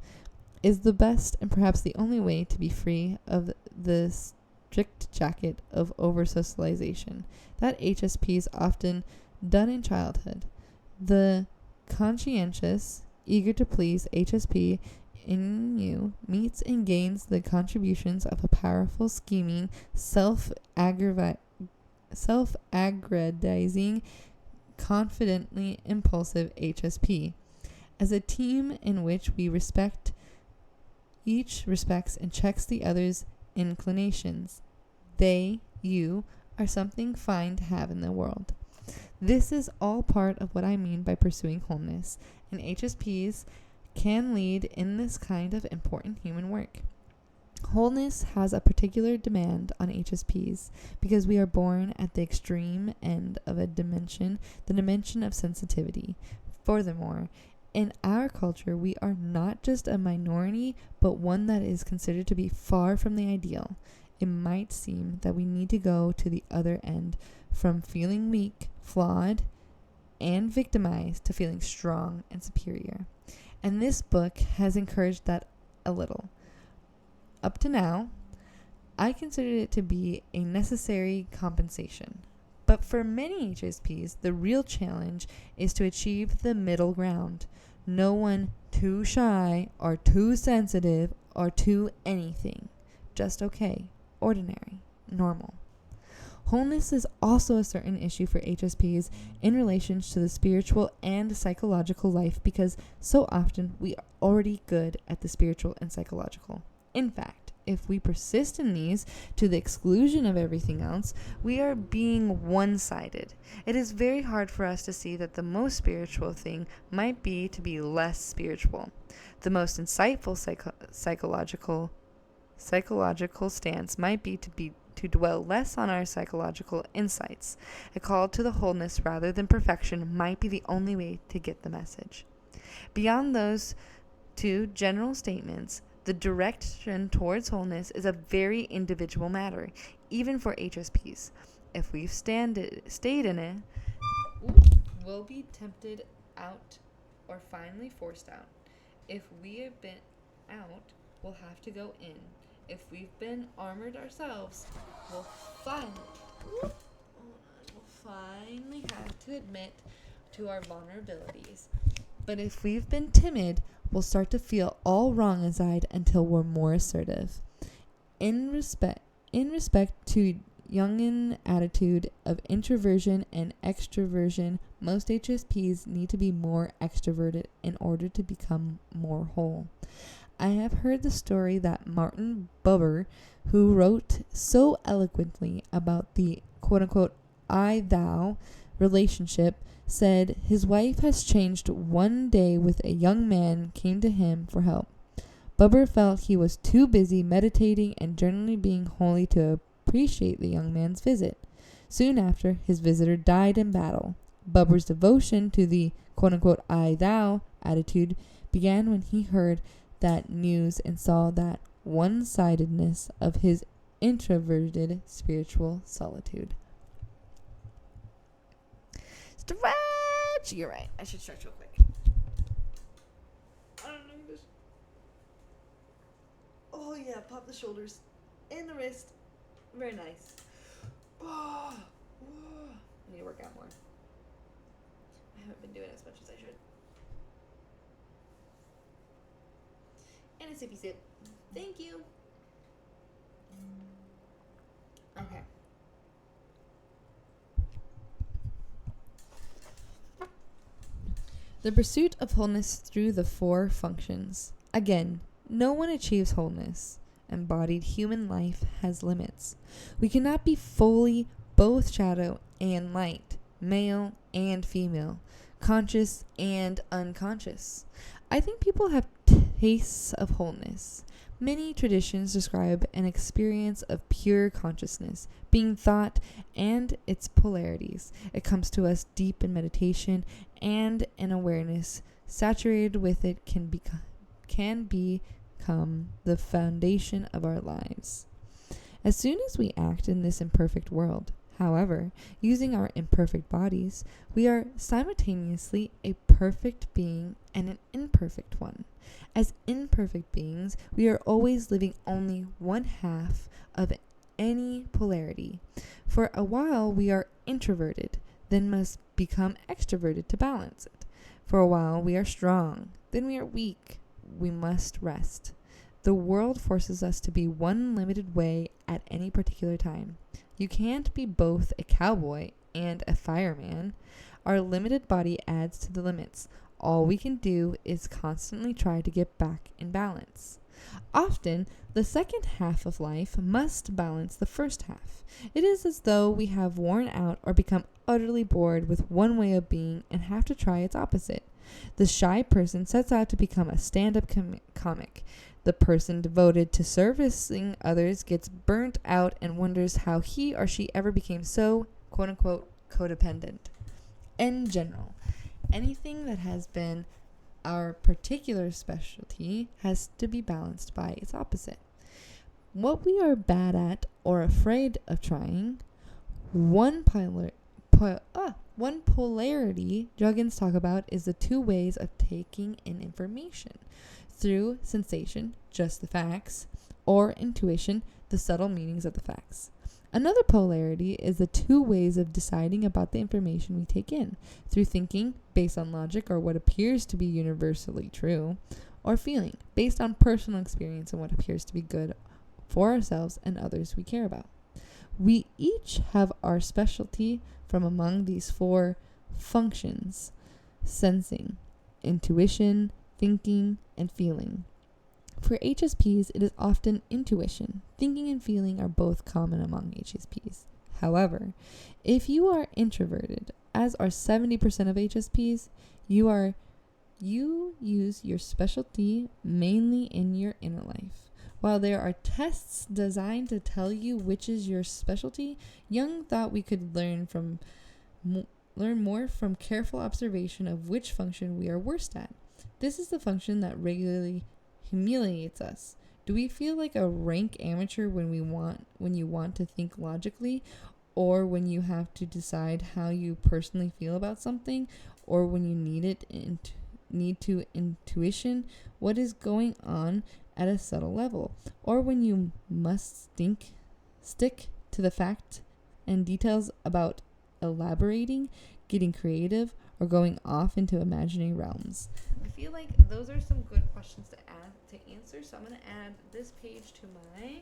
is the best and perhaps the only way to be free of the strict jacket of over-socialization that HSPs often done in childhood. The conscientious, eager to please HSP in you meets and gains the contributions of a powerful, scheming, self-aggrandizing, confidently impulsive HSP. As a team in which we respect, each respects and checks the other's inclinations. They, you, are something fine to have in the world. This is all part of what I mean by pursuing wholeness, and HSPs can lead in this kind of important human work. Wholeness has a particular demand on HSPs because we are born at the extreme end of a dimension, the dimension of sensitivity. Furthermore, in our culture, we are not just a minority, but one that is considered to be far from the ideal. It might seem that we need to go to the other end, from feeling weak, flawed, and victimized to feeling strong and superior. And this book has encouraged that a little. Up to now, I considered it to be a necessary compensation. But for many HSPs, the real challenge is to achieve the middle ground. No one too shy or too sensitive or too anything. Just okay, ordinary, normal. Wholeness is also a certain issue for HSPs in relation to the spiritual and psychological life because so often we are already good at the spiritual and psychological. In fact, if we persist in these to the exclusion of everything else, we are being one-sided. It is very hard for us to see that the most spiritual thing might be to be less spiritual. The most insightful psychological stance might be to dwell less on our psychological insights. A call to the wholeness rather than perfection might be the only way to get the message. Beyond those two general statements, the direction towards wholeness is a very individual matter, even for HSPs. If we've stayed in it, we'll be tempted out or finally forced out. If we have been out, we'll have to go in. If we've been armored ourselves, we'll finally have to admit to our vulnerabilities. But if we've been timid, we'll start to feel all wrong inside until we're more assertive. In respect to Jungian attitude of introversion and extroversion, most HSPs need to be more extroverted in order to become more whole. I have heard the story that Martin Buber, who wrote so eloquently about the quote-unquote I-thou relationship, said his wife has changed one day with a young man came to him for help. Buber felt he was too busy meditating and generally being holy to appreciate the young man's visit. Soon after, his visitor died in battle. Buber's devotion to the quote-unquote I-thou attitude began when he heard that news and saw that one-sidedness of his introverted spiritual solitude. Stretch! You're right. I should stretch real quick. I don't know this. Oh yeah, pop the shoulders and the wrist. Very nice. Oh, I need to work out more. I haven't been doing as much as I should. And a sippy sip. Thank you. Okay. The pursuit of wholeness through the four functions. Again, no one achieves wholeness. Embodied human life has limits. We cannot be fully both shadow and light, male and female, conscious and unconscious. I think people have tastes of wholeness. Many traditions describe an experience of pure consciousness, being thought and its polarities. It comes to us deep in meditation and in awareness. Saturated with it can become the foundation of our lives. As soon as we act in this imperfect world, However, using our imperfect bodies, we are simultaneously a perfect being and an imperfect one. As imperfect beings, we are always living only one half of any polarity. For a while, we are introverted, then must become extroverted to balance it. For a while, we are strong, then we are weak. We must rest. The world forces us to be one limited way at any particular time. You can't be both a cowboy and a fireman. Our limited body adds to the limits. All we can do is constantly try to get back in balance. Often, the second half of life must balance the first half. It is as though we have worn out or become utterly bored with one way of being and have to try its opposite. The shy person sets out to become a stand-up comic. The person devoted to servicing others gets burnt out and wonders how he or she ever became so, quote-unquote, codependent. In general, anything that has been our particular specialty has to be balanced by its opposite. What we are bad at or afraid of trying, one polarity Juggins talk about is the two ways of taking in information. Through sensation, just the facts, or intuition, the subtle meanings of the facts. Another polarity is the two ways of deciding about the information we take in, through thinking, based on logic or what appears to be universally true, or feeling, based on personal experience and what appears to be good for ourselves and others we care about. We each have our specialty from among these four functions: sensing, intuition, thinking, and feeling. For HSPs, it is often intuition. Thinking and feeling are both common among HSPs. However, if you are introverted, as are 70% of HSPs, you use your specialty mainly in your inner life. While there are tests designed to tell you which is your specialty, Jung thought we could learn more from careful observation of which function we are worst at. This is the function that regularly humiliates us. Do we feel like a rank amateur when you want to think logically, or when you have to decide how you personally feel about something, or when you need to intuition what is going on at a subtle level, or when you must stick to the fact and details about elaborating, getting creative, or going off into imaginary realms? I feel like those are some good questions to answer, so I'm going to add this page to my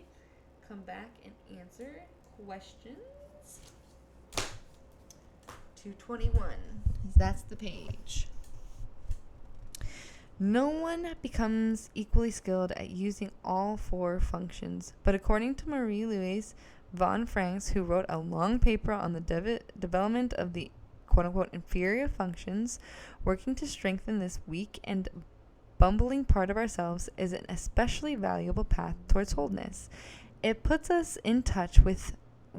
come back and answer questions 221. That's the page. No one becomes equally skilled at using all four functions, but according to Marie-Louise von Franks, who wrote a long paper on the development of the quote-unquote inferior functions, working to strengthen this weak and bumbling part of ourselves is an especially valuable path towards wholeness. It puts us in touch with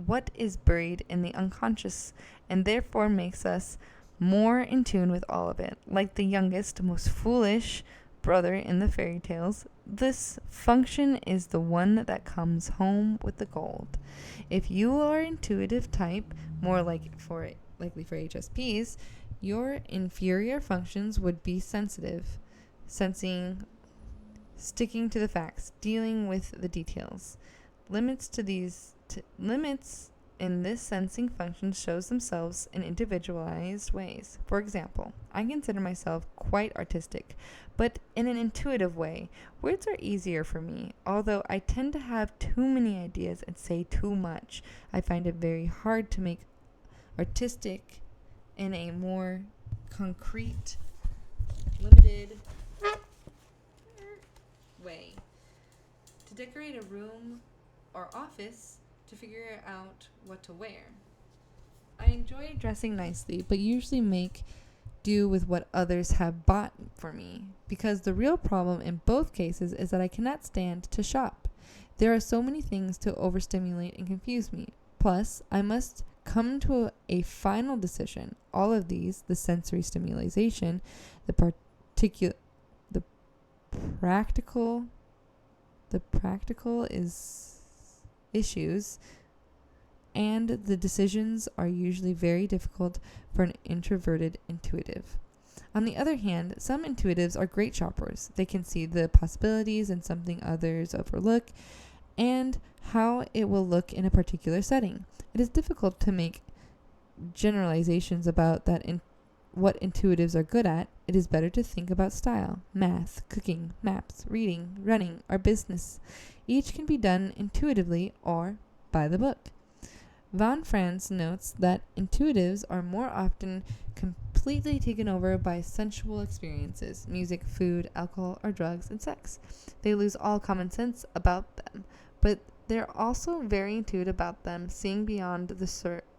what is buried in the unconscious, and therefore makes us more in tune with all of it. Like the youngest, most foolish brother in the fairy tales, this function is the one that comes home with the gold. If you are intuitive type, more likely for HSPs, your inferior functions would be sensitive, sensing, sticking to the facts, dealing with the details. Limits in this sensing function shows themselves in individualized ways. For example, I consider myself quite artistic, but in an intuitive way. Words are easier for me, although I tend to have too many ideas and say too much. I find it very hard to make artistic in a more concrete, limited way. To decorate a room or office, to figure out what to wear. I enjoy dressing nicely, but usually make do with what others have bought for me, because the real problem in both cases is that I cannot stand to shop. There are so many things to overstimulate and confuse me. Plus, I must come to a final decision. All of these, the sensory stimulation, the practical is issues, and the decisions are usually very difficult for an introverted intuitive. On the other hand, some intuitives are great shoppers. They can see the possibilities in something others overlook and how it will look in a particular setting. It is difficult to make generalizations about what intuitives are good at. It is better to think about style, math, cooking, maps, reading, running, or business. Each can be done intuitively or by the book. Von Franz notes that intuitives are more often completely taken over by sensual experiences, music, food, alcohol, or drugs, and sex. They lose all common sense about them, but they're also very intuitive about them, seeing beyond the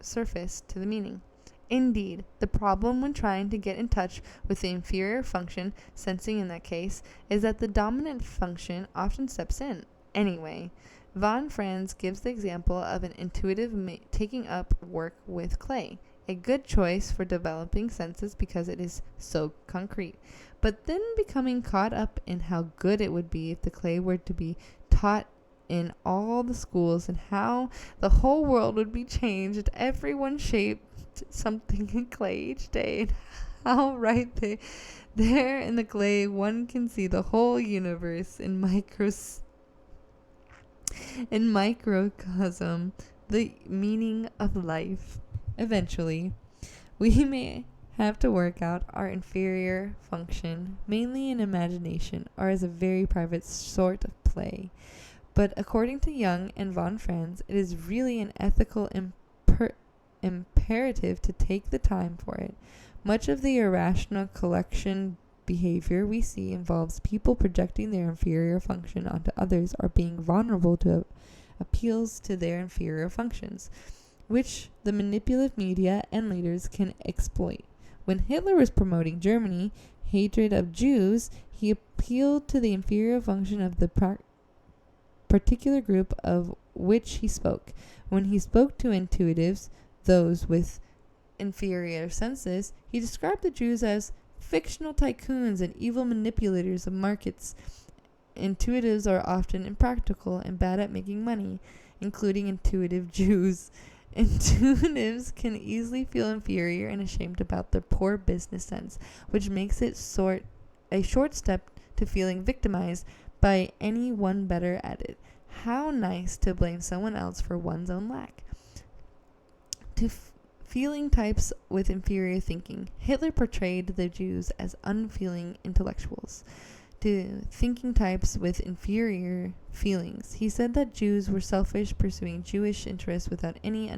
surface to the meaning. Indeed, the problem when trying to get in touch with the inferior function, sensing in that case, is that the dominant function often steps in. Anyway, Von Franz gives the example of an intuitive taking up work with clay, a good choice for developing senses because it is so concrete, but then becoming caught up in how good it would be if the clay were to be taught in all the schools and how the whole world would be changed, everyone shaped something in clay each day, and how there in the clay one can see the whole universe in microcosm, the meaning of life. Eventually, we may have to work out our inferior function, mainly in imagination or as a very private sort of play. But according to Jung and von Franz, it is really an ethical imperative to take the time for it. Much of the irrational collection behavior we see involves people projecting their inferior function onto others or being vulnerable to appeals to their inferior functions, which the manipulative media and leaders can exploit. When Hitler was promoting Germany hatred of Jews, he appealed to the inferior function of the particular group of which he spoke. When he spoke to intuitives, those with inferior senses, he described the Jews as fictional tycoons and evil manipulators of markets. Intuitives are often impractical and bad at making money, including intuitive Jews. Intuitives can easily feel inferior and ashamed about their poor business sense, which makes it a short step to feeling victimized by anyone better at it. How nice to blame someone else for one's own lack. To feeling types with inferior thinking. Hitler portrayed the Jews as unfeeling intellectuals. To thinking types with inferior feelings. He said that Jews were selfish, pursuing Jewish interests without any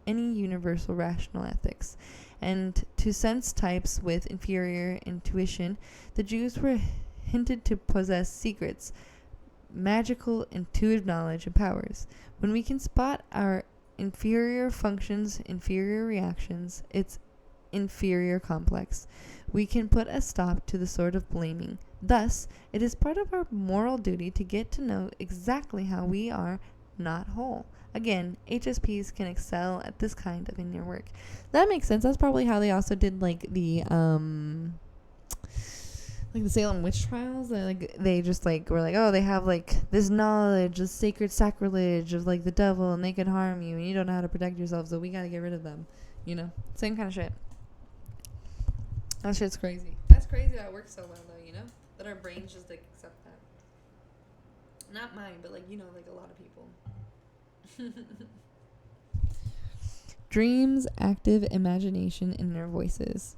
universal rational ethics. And to sense types with inferior intuition, the Jews were hinted to possess secrets, magical intuitive knowledge and powers. When we can spot our inferior functions, inferior reactions, its inferior complex, we can put a stop to the sort of blaming. Thus, it is part of our moral duty to get to know exactly how we are not whole. Again, HSPs can excel at this kind of inner work. That makes sense. That's probably how they also did the Salem witch trials. They just were like, oh, they have this knowledge, this sacred sacrilege of the devil, and they can harm you, and you don't know how to protect yourself, so we gotta get rid of them. Same kind of shit. That shit's crazy. That's crazy that it works so well, though. That our brains just accept that. Not mine, but a lot of people. Dreams, active imagination, and inner voices.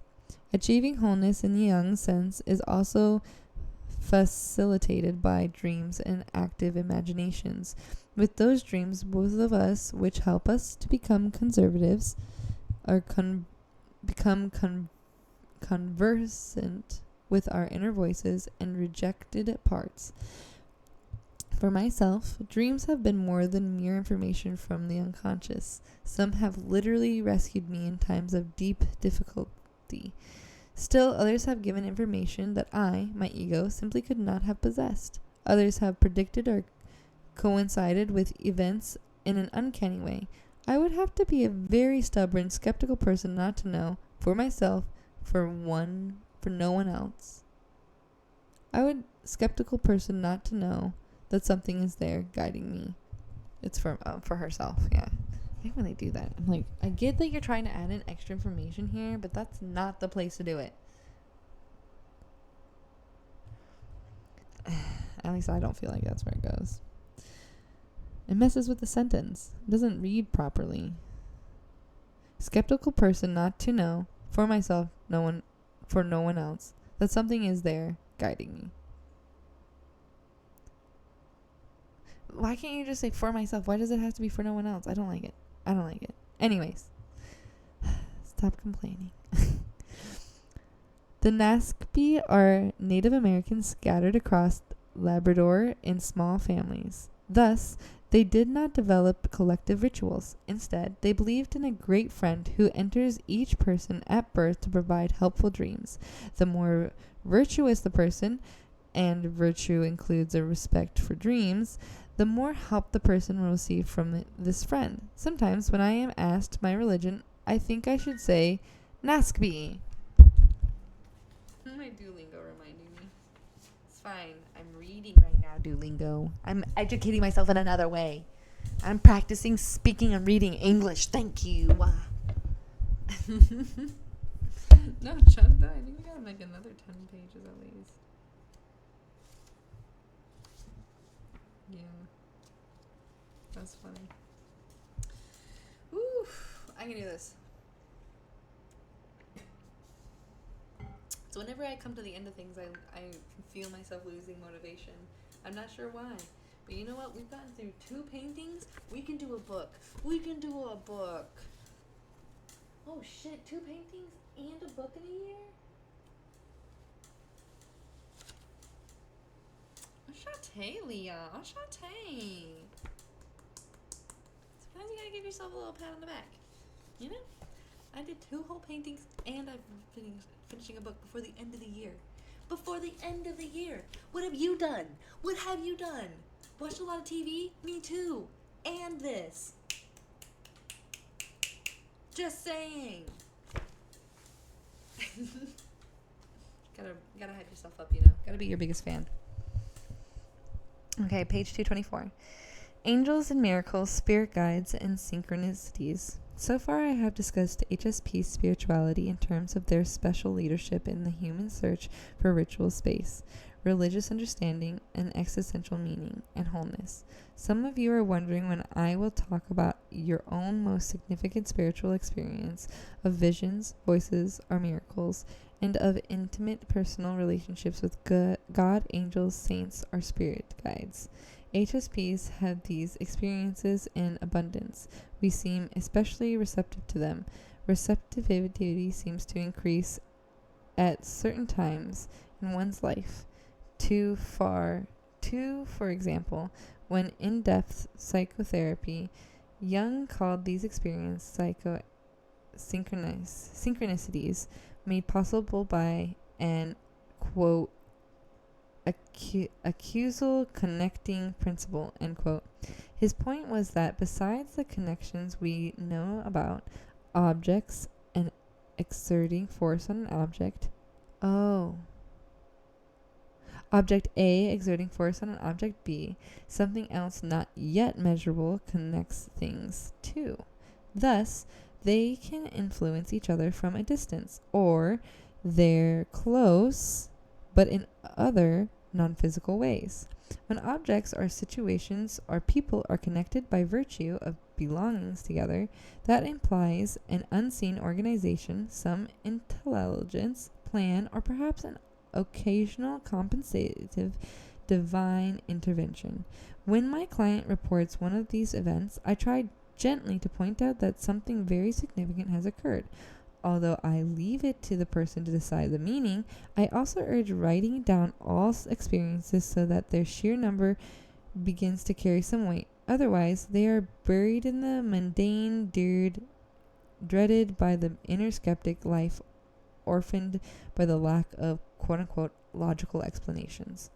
Achieving wholeness in the Jung sense is also facilitated by dreams and active imaginations. With those dreams, both of us, which help us to become conservatives, or become conversant with our inner voices and rejected parts. For myself, dreams have been more than mere information from the unconscious. Some have literally rescued me in times of deep difficulty. Still, others have given information that I, my ego, simply could not have possessed. Others have predicted or coincided with events in an uncanny way. I would have to be a very stubborn, skeptical person not to know, for myself, for no one else. Skeptical person not to know that something is there guiding me. It's for herself, yeah. I hate when they do that. I'm like, I get that you're trying to add in extra information here, but that's not the place to do it. At least I don't feel like that's where it goes. It messes with the sentence. It doesn't read properly. Skeptical person not to know, for myself, for no one else, that something is there guiding me. Why can't you just say for myself? Why does it have to be for no one else? I don't like it. Anyways. Stop complaining. The Nascby are Native Americans scattered across Labrador in small families. Thus, they did not develop collective rituals. Instead, they believed in a great friend who enters each person at birth to provide helpful dreams. The more virtuous the person, and virtue includes a respect for dreams, the more help the person will receive from this friend. Sometimes, when I am asked my religion, I think I should say Nascby. My Duolingo reminding me. It's fine. I'm reading right now, Duolingo. I'm educating myself in another way. I'm practicing speaking and reading English. Thank you. No, Chanda, I think we gotta make another 10 pages at least. Yeah. That's funny. Woo! I can do this. So whenever I come to the end of things, I feel myself losing motivation. I'm not sure why. But you know what? We've gotten through 2 paintings. We can do a book. Oh shit, 2 paintings and a book in a year? Enchanté, Leah. Enchanté. Sometimes you gotta give yourself a little pat on the back. You know? I did 2 whole paintings and I'm finishing a book before the end of the year. What have you done? Watched a lot of TV? Me too. And this. Just saying. Gotta hype yourself up, you know. Gotta be your biggest fan. Okay, page 224. Angels and miracles, spirit guides, and synchronicities. So far, I have discussed HSP spirituality in terms of their special leadership in the human search for ritual space, religious understanding, and existential meaning and wholeness. Some of you are wondering when I will talk about your own most significant spiritual experience of visions, voices, or miracles, and of intimate personal relationships with God, angels, saints, or spirit guides. HSPs have these experiences in abundance. We seem especially receptive to them. Receptivity seems to increase at certain times in one's life. For example, when in-depth psychotherapy, Jung called these experiences synchronicities made possible by an, quote, acusal connecting principle, end quote. His point was that besides the connections we know about objects and exerting force on an object A exerting force on an object B, something else not yet measurable connects things too. Thus, they can influence each other from a distance, or they're close but in other non-physical ways. When objects or situations or people are connected by virtue of belongings together, that implies an unseen organization, some intelligence, plan, or perhaps an occasional compensative divine intervention. When my client reports one of these events, I try gently to point out that something very significant has occurred. Although I leave it to the person to decide the meaning, I also urge writing down all experiences so that their sheer number begins to carry some weight. Otherwise, they are buried in the mundane, dreaded by the inner skeptic life, orphaned by the lack of quote-unquote logical explanations.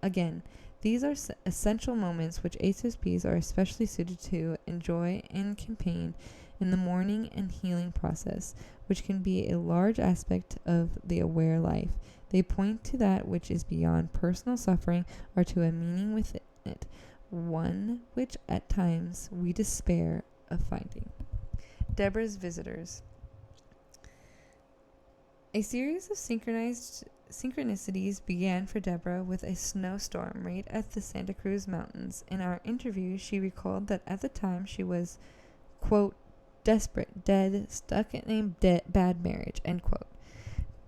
Again, these are essential moments which HSPs are especially suited to enjoy and campaign in the mourning and healing process, which can be a large aspect of the aware life. They point to that which is beyond personal suffering or to a meaning within it, one which at times we despair of finding. Deborah's visitors. A series of synchronicities began for Deborah with a snowstorm right at the Santa Cruz Mountains. In our interview, she recalled that at the time she was, quote, desperate, dead, stuck in a bad marriage, end quote.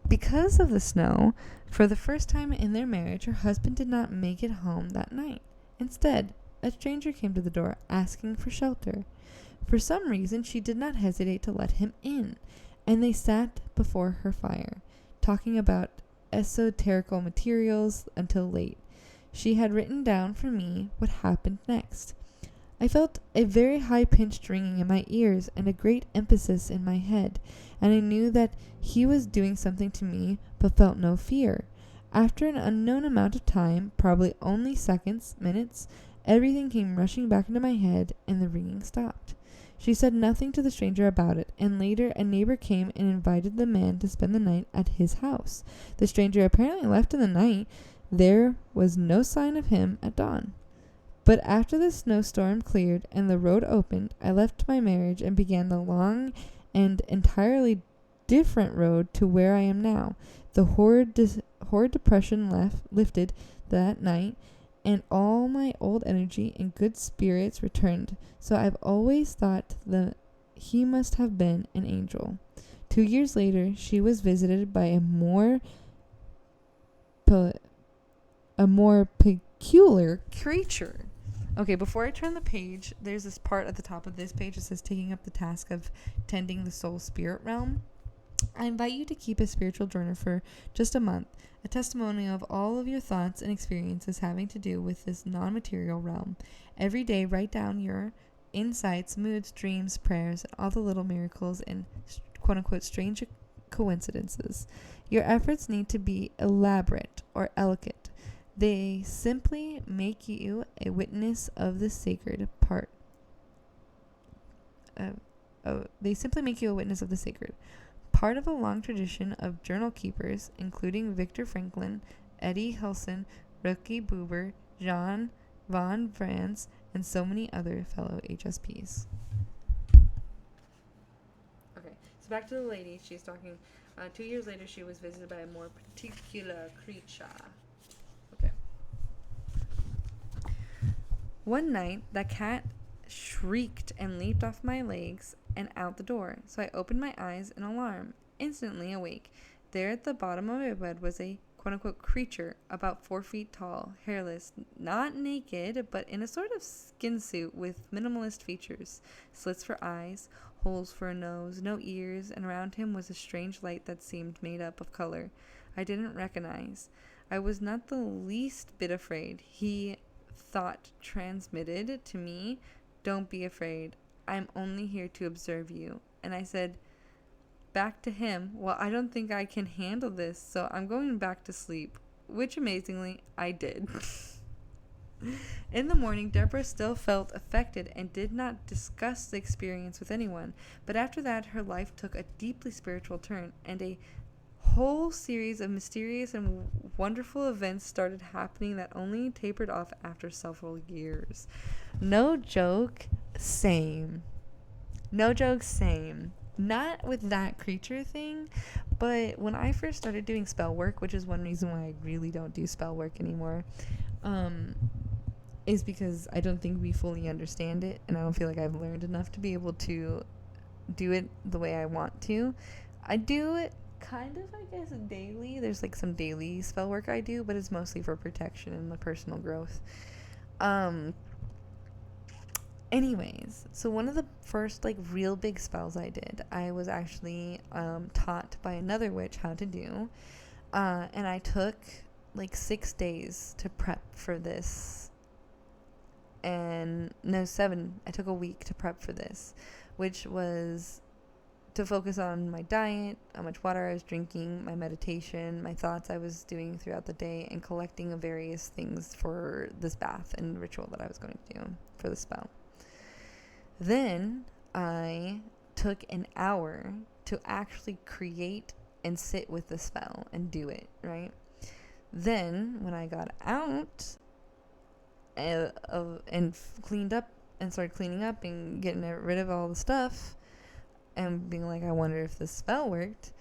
Because of the snow, for the first time in their marriage, her husband did not make it home that night. Instead, a stranger came to the door asking for shelter. For some reason, she did not hesitate to let him in, and they sat before her fire, talking about esoterical materials until late. She had written down for me what happened next. I felt a very high-pitched ringing in my ears and a great emphasis in my head, and I knew that he was doing something to me, but felt no fear. After an unknown amount of time, probably only seconds, minutes, everything came rushing back into my head, and the ringing stopped. She said nothing to the stranger about it, and later a neighbor came and invited the man to spend the night at his house. The stranger apparently left in the night. There was no sign of him at dawn. But after the snowstorm cleared and the road opened, I left my marriage and began the long and entirely different road to where I am now. The horrid depression lifted that night, and all my old energy and good spirits returned. So I've always thought that he must have been an angel. 2 years later, she was visited by a more peculiar creature. Okay, before I turn the page, there's this part at the top of this page that says taking up the task of tending the soul spirit realm. I invite you to keep a spiritual journal for just a month, a testimonial of all of your thoughts and experiences having to do with this non-material realm. Every day, write down your insights, moods, dreams, prayers, and all the little miracles and quote-unquote strange coincidences. Your efforts need to be elaborate or elegant. They simply make you a witness of the sacred part. They simply make you a witness of the sacred. Part of a long tradition of journal keepers, including Viktor Franklin, Eddie Hilson, Ricky Buber, Jean von Franz, and so many other fellow HSPs. Okay, so back to the lady. She's talking. 2 years later, she was visited by a more particular creature. Okay. One night, the cat shrieked and leaped off my legs and out the door, so I opened my eyes in alarm, instantly awake. There at the bottom of my bed was a quote-unquote creature about 4 feet tall, hairless, not naked, but in a sort of skin suit with minimalist features, slits for eyes, holes for a nose, no ears, and around him was a strange light that seemed made up of color I didn't recognize. I was not the least bit afraid. He transmitted to me, "Don't be afraid. I'm only here to observe you." And I said back to him, "Well, I don't think I can handle this, so I'm going back to sleep," which amazingly I did. In the morning, Deborah still felt affected and did not discuss the experience with anyone, but after that her life took a deeply spiritual turn, and a whole series of mysterious and wonderful events started happening that only tapered off after several years. No joke, same. No joke, same. Not with that creature thing, but when I first started doing spell work, which is one reason why I really don't do spell work anymore, is because I don't think we fully understand it, and I don't feel like I've learned enough to be able to do it the way I want to. I do it kind of, I guess, daily. There's like some daily spell work I do, but it's mostly for protection and my personal growth. Anyways, so one of the first like real big spells I did, I was actually taught by another witch how to do, and I took like 6 days to prep for this. And no, 7. I took a week to prep for this, which was to focus on my diet, how much water I was drinking, my meditation, my thoughts I was doing throughout the day, and collecting of various things for this bath and ritual that I was going to do for the spell. Then I took an hour to actually create and sit with the spell and do it, right? Then when I got out and cleaned up and started cleaning up and getting rid of all the stuff and being like, I wonder if this spell worked,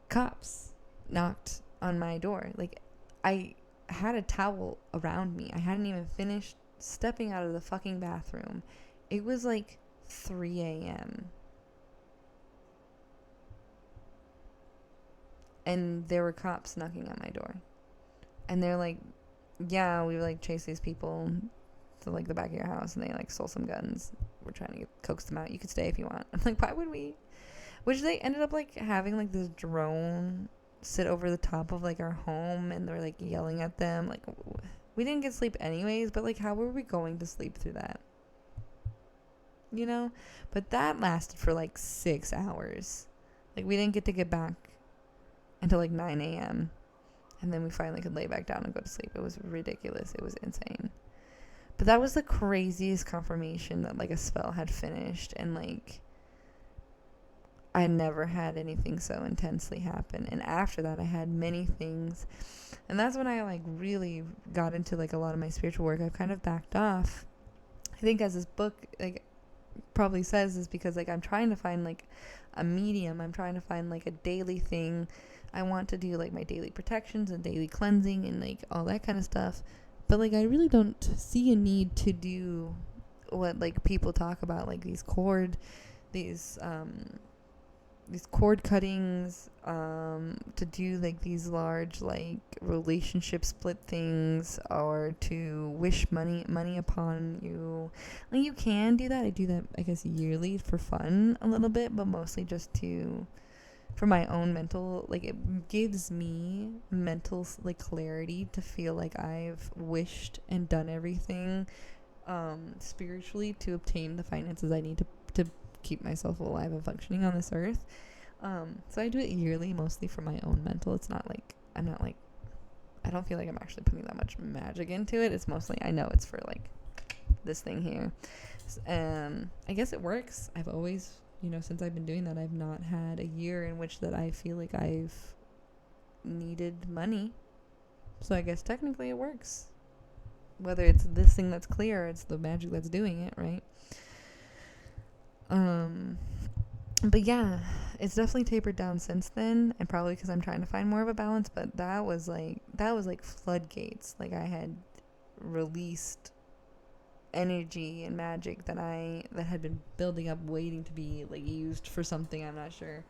cops knocked on my door. Like, I had a towel around me. I hadn't even finished stepping out of the fucking bathroom. It was like 3 a.m. And there were cops knocking on my door. And they're like, yeah, we like chased these people to like the back of your house and they like stole some guns. We're trying to coax them out. You could stay if you want. I'm like, why would we? Which they ended up like having like this drone sit over the top of like our home, and they're like yelling at them. Like, we didn't get sleep anyways, but like, how were we going to sleep through that? You know? But that lasted for like 6 hours. Like, we didn't get back until like 9 a.m. And then we finally could lay back down and go to sleep. It was ridiculous. It was insane. But that was the craziest confirmation that like a spell had finished, and like I never had anything so intensely happen. And after that I had many things, and that's when I like really got into like a lot of my spiritual work. I've kind of backed off, I think, as this book like probably says, is because like I'm trying to find like a medium. I'm trying to find like a daily thing. I want to do like my daily protections and daily cleansing and like all that kind of stuff. But like I really don't see a need to do what like people talk about, like these cord cuttings, to do like these large like relationship split things, or to wish money upon you. Like, you can do that. I do that, I guess, yearly for fun a little bit, but mostly just for my own mental, like, it gives me mental like clarity to feel like I've wished and done everything spiritually to obtain the finances I need to keep myself alive and functioning on this earth. So I do it yearly, mostly for my own mental. It's not like I don't feel like I'm actually putting that much magic into it. It's mostly, I know it's for like this thing here. I guess it works. I've always, since I've been doing that, I've not had a year in which that I feel like I've needed money. So I guess technically it works. Whether it's this thing that's clear or it's the magic that's doing it, right? But yeah, it's definitely tapered down since then, and probably because I'm trying to find more of a balance. But that was like floodgates. Like, I had released energy and magic that had been building up, waiting to be like used for something. I'm not sure.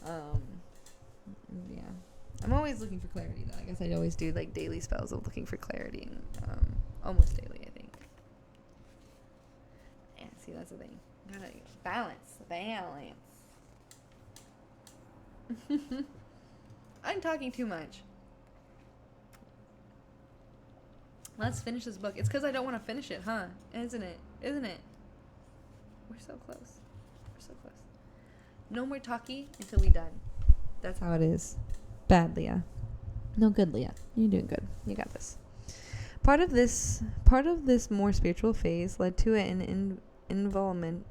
Yeah, I'm always looking for clarity though. I guess I always do like daily spells of looking for clarity, and almost daily, I think. Yeah, see, that's the thing. Gotta balance. I'm talking too much. Let's finish this book. It's because I don't want to finish it, huh? Isn't it? We're so close. No more talkie until we done. That's how it is. Bad, Leah. No, good, Leah. You're doing good. You got this. Part of this more spiritual phase led to an involvement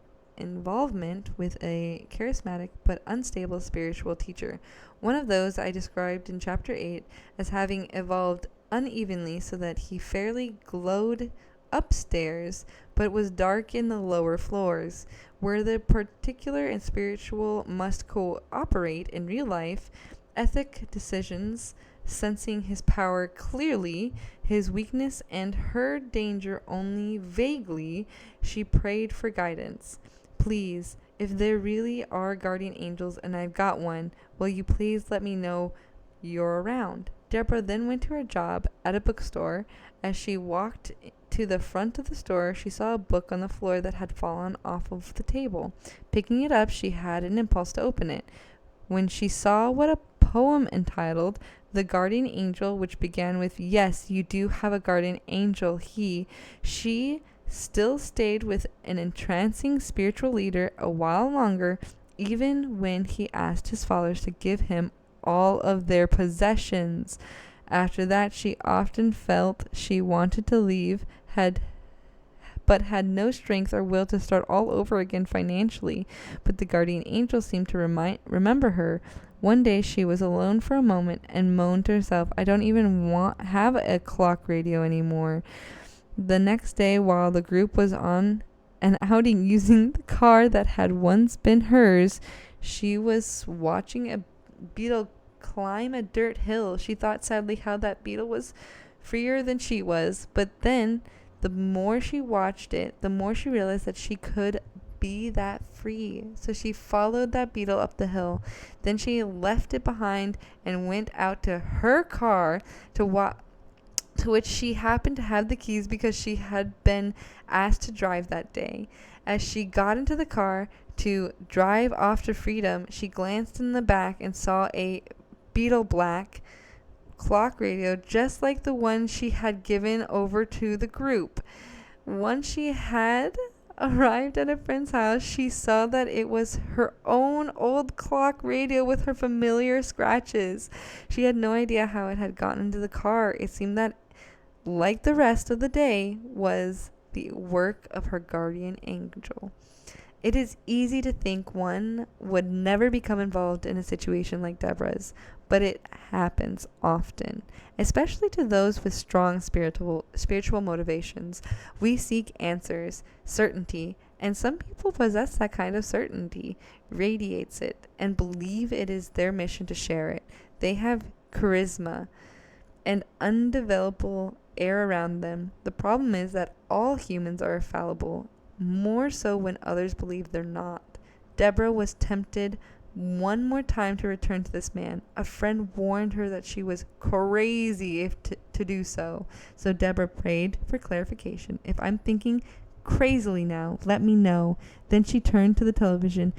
with a charismatic but unstable spiritual teacher. One of those I described in chapter 8 as having evolved unevenly, so that he fairly glowed upstairs but was dark in the lower floors. Where the particular and spiritual must cooperate in real life, ethic decisions, sensing his power clearly, his weakness and her danger only vaguely, she prayed for guidance. Please, if there really are guardian angels and I've got one, will you please let me know you're around? Deborah then went to her job at a bookstore. As she walked to the front of the store, she saw a book on the floor that had fallen off of the table. Picking it up, she had an impulse to open it. When she saw what a poem entitled The Guardian Angel, which began with, "Yes, you do have a guardian angel, she still stayed with an entrancing spiritual leader a while longer, even when he asked his followers to give him all of their possessions. After that, she often felt she wanted to leave, but had no strength or will to start all over again financially. But the guardian angel seemed to remember her. One day she was alone for a moment and moaned to herself, I don't even have a clock radio anymore. The next day, while the group was on an outing using the car that had once been hers. She was watching a beetle climb a dirt hill. She thought sadly how that beetle was freer than she was, but then the more she watched it, the more she realized that she could be that free. So she followed that beetle up the hill. Then she left it behind and went out to her car to which she happened to have the keys because she had been asked to drive that day. As she got into the car to drive off to freedom, she glanced in the back and saw a beetle black clock radio just like the one she had given over to the group. Once she had arrived at a friend's house, she saw that it was her own old clock radio with her familiar scratches. She had no idea how it had gotten into the car. It seemed that, like the rest of the day, was the work of her guardian angel. It is easy to think one would never become involved in a situation like Deborah's, but it happens often, especially to those with strong spiritual motivations. We seek answers, certainty, and some people possess that kind of certainty, radiates it, and believe it is their mission to share it. They have charisma and undevelopable air around them. The problem is that all humans are fallible, more so when others believe they're not. Deborah was tempted one more time to return to this man. A friend warned her that she was crazy if to do so. So Deborah prayed for clarification. If I'm thinking crazily now, let me know. Then she turned to the television.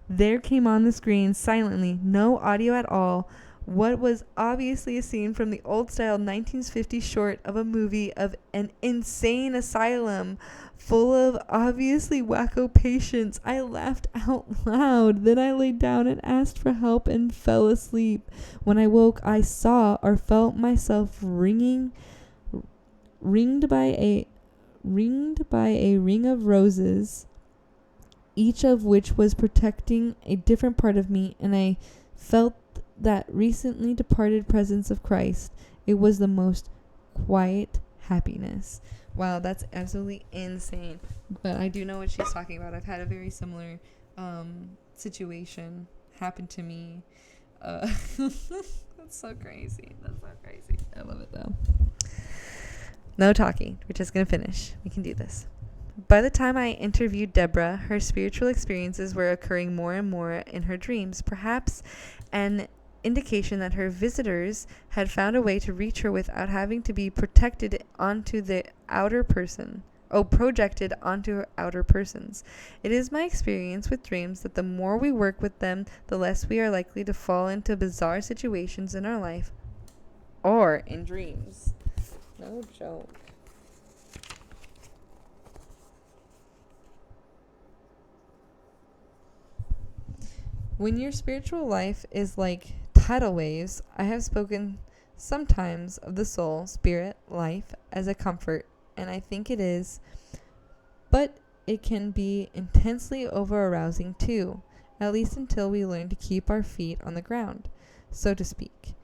There came on the screen silently, no audio at all, what was obviously a scene from the old-style 1950s short of a movie of an insane asylum full of obviously wacko patients. I laughed out loud. Then I laid down and asked for help and fell asleep. When I woke, I saw or felt myself ringed by a ring of roses, each of which was protecting a different part of me, and I felt that recently departed presence of Christ. It was the most quiet happiness. Wow, that's absolutely insane. But I do know what she's talking about. I've had a very similar situation happen to me. That's so crazy. That's so crazy. I love it though. No talking. We're just going to finish. We can do this. By the time I interviewed Deborah, her spiritual experiences were occurring more and more in her dreams, perhaps an indication that her visitors had found a way to reach her without having to be projected onto outer persons. It is my experience with dreams that the more we work with them, the less we are likely to fall into bizarre situations in our life or in dreams. No joke. When your spiritual life is like tidal waves, I have spoken sometimes of the soul, spirit, life as a comfort, and I think it is, but it can be intensely over-arousing too, at least until we learn to keep our feet on the ground, so to speak.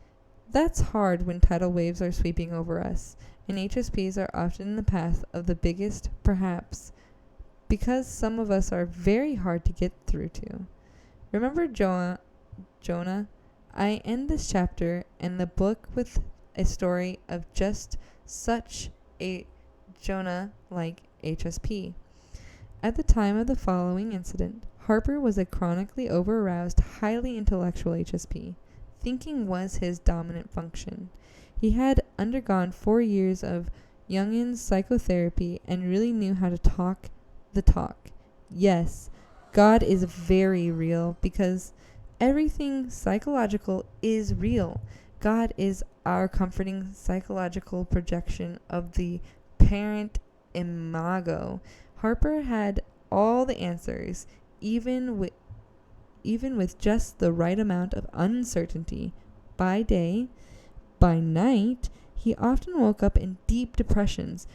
That's hard when tidal waves are sweeping over us, and HSPs are often in the path of the biggest, perhaps, because some of us are very hard to get through to. Remember Jonah? I end this chapter and the book with a story of just such a Jonah-like HSP. At the time of the following incident, Harper was a chronically over-aroused, highly intellectual HSP. Thinking was his dominant function. He had undergone 4 years of Jungian psychotherapy and really knew how to talk the talk. Yes, God is very real because everything psychological is real. God is our comforting psychological projection of the parent imago. Harper had all the answers, even with just the right amount of uncertainty. By day, by night, he often woke up in deep depressions,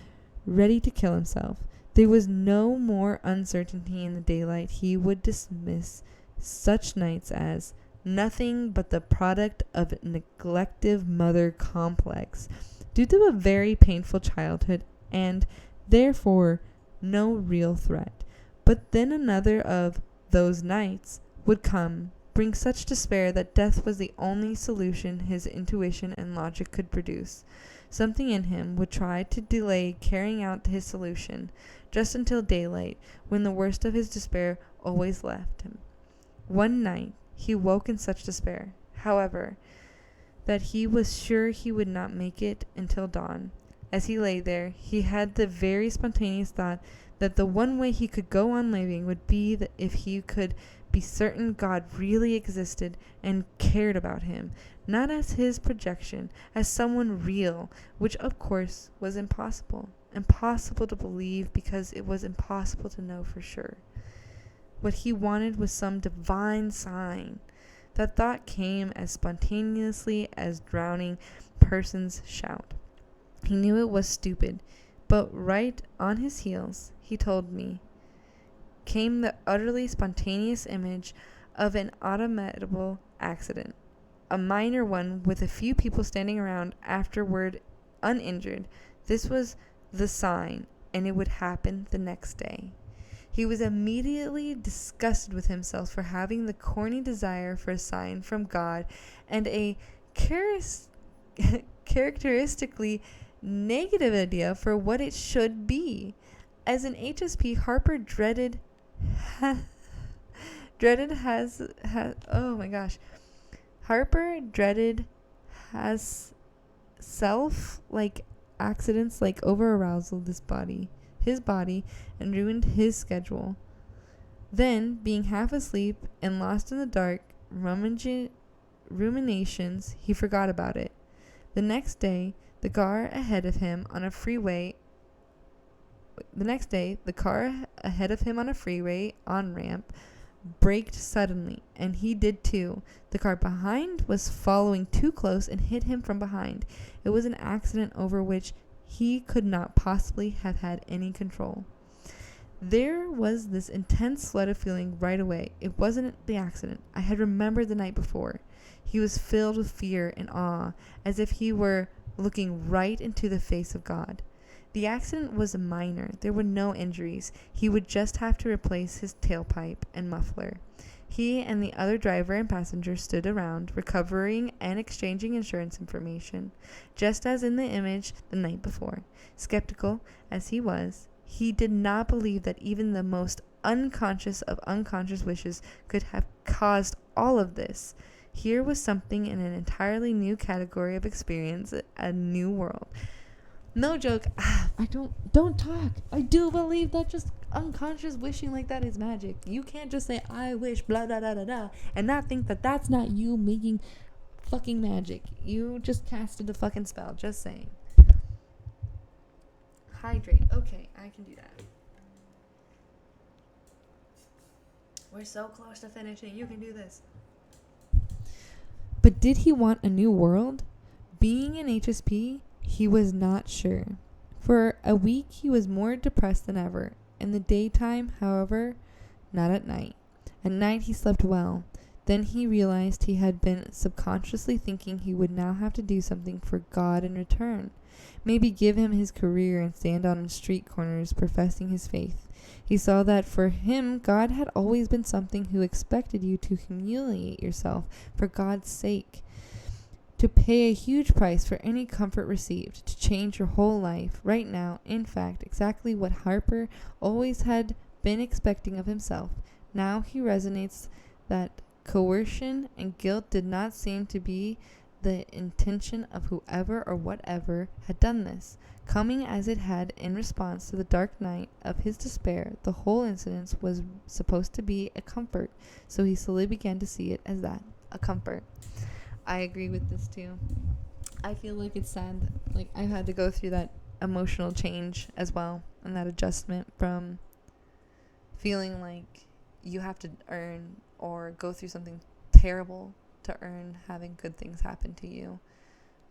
ready to kill himself. There was no more uncertainty in the daylight. He would dismiss such nights as nothing but the product of neglective mother complex due to a very painful childhood and therefore no real threat. But then another of those nights would come, bring such despair that death was the only solution his intuition and logic could produce. Something in him would try to delay carrying out his solution, just until daylight, when the worst of his despair always left him. One night he woke in such despair, however, that he was sure he would not make it until dawn. As he lay there, he had the very spontaneous thought that the one way he could go on living would be that if he could be certain God really existed and cared about him, not as his projection, as someone real, which of course was impossible. Impossible to believe because it was impossible to know for sure. What he wanted was some divine sign. That thought came as spontaneously as drowning persons shout. He knew it was stupid, but right on his heels, he told me, came the utterly spontaneous image of an automatable accident. A minor one with a few people standing around afterward uninjured. This was the sign, and it would happen the next day. He was immediately disgusted with himself for having the corny desire for a sign from God and a characteristically negative idea for what it should be. As an HSP, Harper Harper dreaded has self like accidents like over arousal his body and ruined his schedule. Then, being half asleep and lost in the dark ruminations, he forgot about it. The next day, the car ahead of him on a freeway on-ramp braked suddenly, and he did too. The car behind was following too close and hit him from behind. It was an accident over which he could not possibly have had any control. There was this intense flood of feeling right away. It wasn't the accident. I had remembered the night before. He was filled with fear and awe, as if he were looking right into the face of God. The accident was minor. There were no injuries. He would just have to replace his tailpipe and muffler. He and the other driver and passenger stood around, recovering and exchanging insurance information, just as in the image the night before. Skeptical as he was, he did not believe that even the most unconscious of unconscious wishes could have caused all of this. Here was something in an entirely new category of experience, a new world. No joke. Don't talk. I do believe that just unconscious wishing like that is magic. You can't just say, I wish, blah, blah, blah, blah, blah, and not think that that's not you making fucking magic. You just casted a fucking spell. Just saying. Hydrate. Okay, I can do that. We're so close to finishing. You can do this. But did he want a new world? Being an HSP, he was not sure. For a week, he was more depressed than ever. In the daytime, however, not at night. At night, he slept well. Then he realized he had been subconsciously thinking he would now have to do something for God in return. Maybe give him his career and stand on street corners professing his faith. He saw that for him, God had always been something who expected you to humiliate yourself for God's sake, to pay a huge price for any comfort received, to change your whole life right now. In fact, exactly what Harper always had been expecting of himself. Now he resonates that coercion and guilt did not seem to be the intention of whoever or whatever had done this. Coming as it had in response to the dark night of his despair, the whole incident was supposed to be a comfort, so he slowly began to see it as that, a comfort. I agree with this too. I feel like it's sad. Like, I've had to go through that emotional change as well, and that adjustment from feeling like you have to earn or go through something terrible to earn having good things happen to you,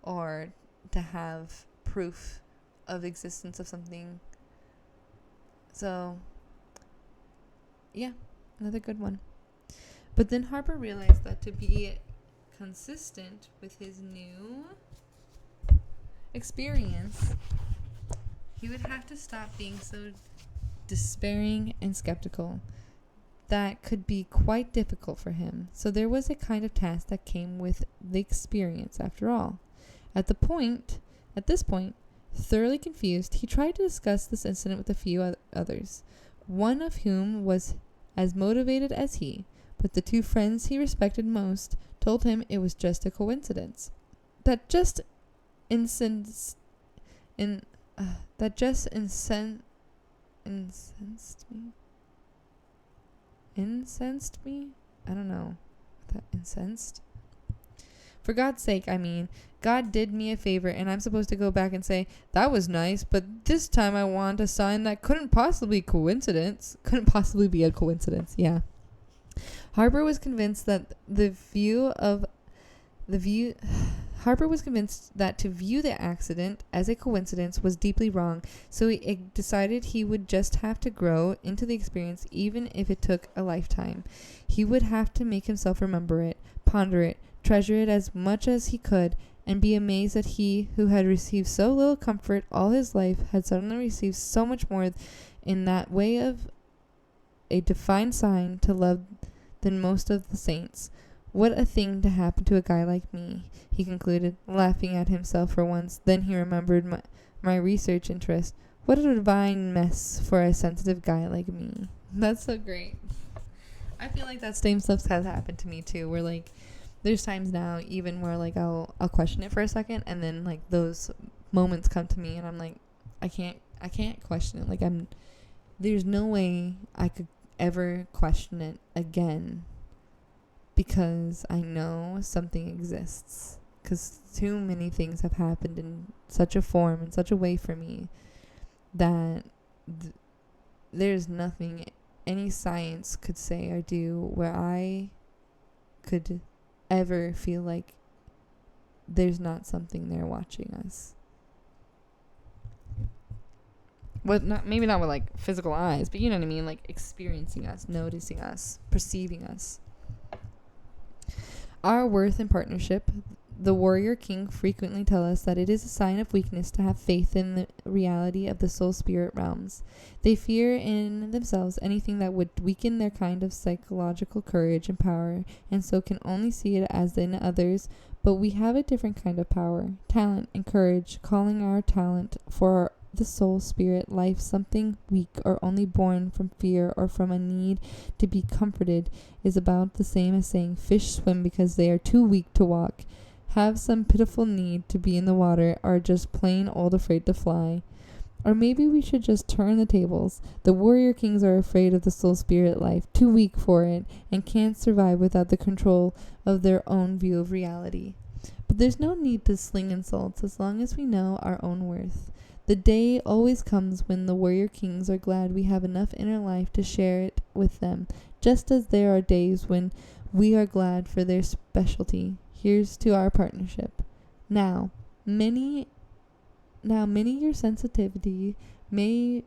or to have proof of existence of something. So, yeah, another good one. But then Harper realized that to be consistent with his new experience, he would have to stop being so despairing and skeptical. That could be quite difficult for him, so there was a kind of task that came with the experience after all. At this point, thoroughly confused, he tried to discuss this incident with a few others, one of whom was as motivated as he, but the two friends he respected most told him it was just a coincidence. That just incensed me. Incensed me? I don't know. That incensed? For God's sake, I mean, God did me a favor, and I'm supposed to go back and say, that was nice, but this time I want a sign that couldn't possibly be a coincidence. Yeah. Harper was convinced that to view the accident as a coincidence was deeply wrong, so he decided he would just have to grow into the experience even if it took a lifetime. He would have to make himself remember it, ponder it, treasure it as much as he could, and be amazed that he, who had received so little comfort all his life, had suddenly received so much more in that way of a defined sign to love than most of the saints. What a thing to happen to a guy like me, he concluded, laughing at himself for once. Then he remembered my research interest. What a divine mess for a sensitive guy like me. That's so great. I feel like that same stuff has happened to me too, where like there's times now even where like I'll question it for a second, and then like those moments come to me and I'm like, I can't question it. Like there's no way I could ever question it again, because I know something exists. Because too many things have happened in such a form, in such a way for me, that there's nothing any science could say or do where I could ever feel like there's not something there watching us. Maybe not with like physical eyes, but you know what I mean, like experiencing us, noticing us, perceiving us. Our worth and partnership. The warrior king frequently tell us that it is a sign of weakness to have faith in the reality of the soul spirit realms. They fear in themselves anything that would weaken their kind of psychological courage and power, and so can only see it as in others. But we have a different kind of power, talent, and courage, calling our talent for the soul spirit life something weak or only born from fear or from a need to be comforted is about the same as saying fish swim because they are too weak to walk, have some pitiful need to be in the water, or just plain old afraid to fly. Or maybe we should just turn the tables. The warrior kings are afraid of the soul spirit life, too weak for it, and can't survive without the control of their own view of reality. But there's no need to sling insults as long as we know our own worth. The day always comes when the warrior kings are glad we have enough inner life to share it with them, just as there are days when we are glad for their specialty. Here's to our partnership. Now, may your sensitivity be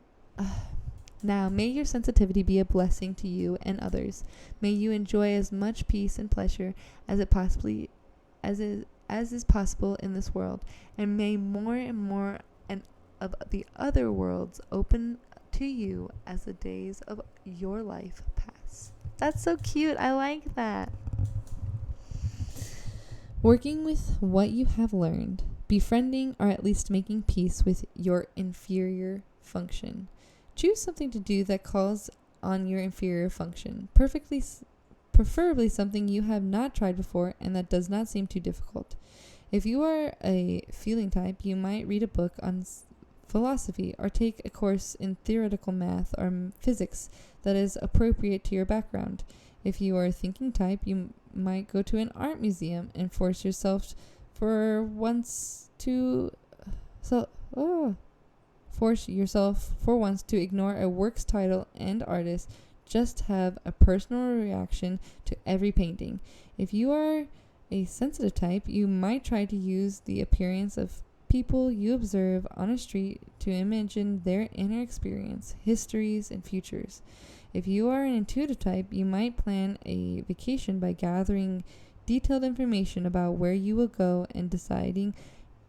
a blessing to you and others. May you enjoy as much peace and pleasure as is possible in this world, and may more and more of the other worlds open to you as the days of your life pass. That's so cute. I like that. Working with what you have learned, befriending or at least making peace with your inferior function. Choose something to do that calls on your inferior function, preferably something you have not tried before and that does not seem too difficult. If you are a feeling type, you might read a book on philosophy or take a course in theoretical math or physics that is appropriate to your background. If you are a thinking type, you might go to an art museum and force yourself for once to ignore a work's title and artist. Just have a personal reaction to every painting. If you are a sensitive type, you might try to use the appearance of people you observe on a street to imagine their inner experience, histories, and futures. If you are an intuitive type, you might plan a vacation by gathering detailed information about where you will go and deciding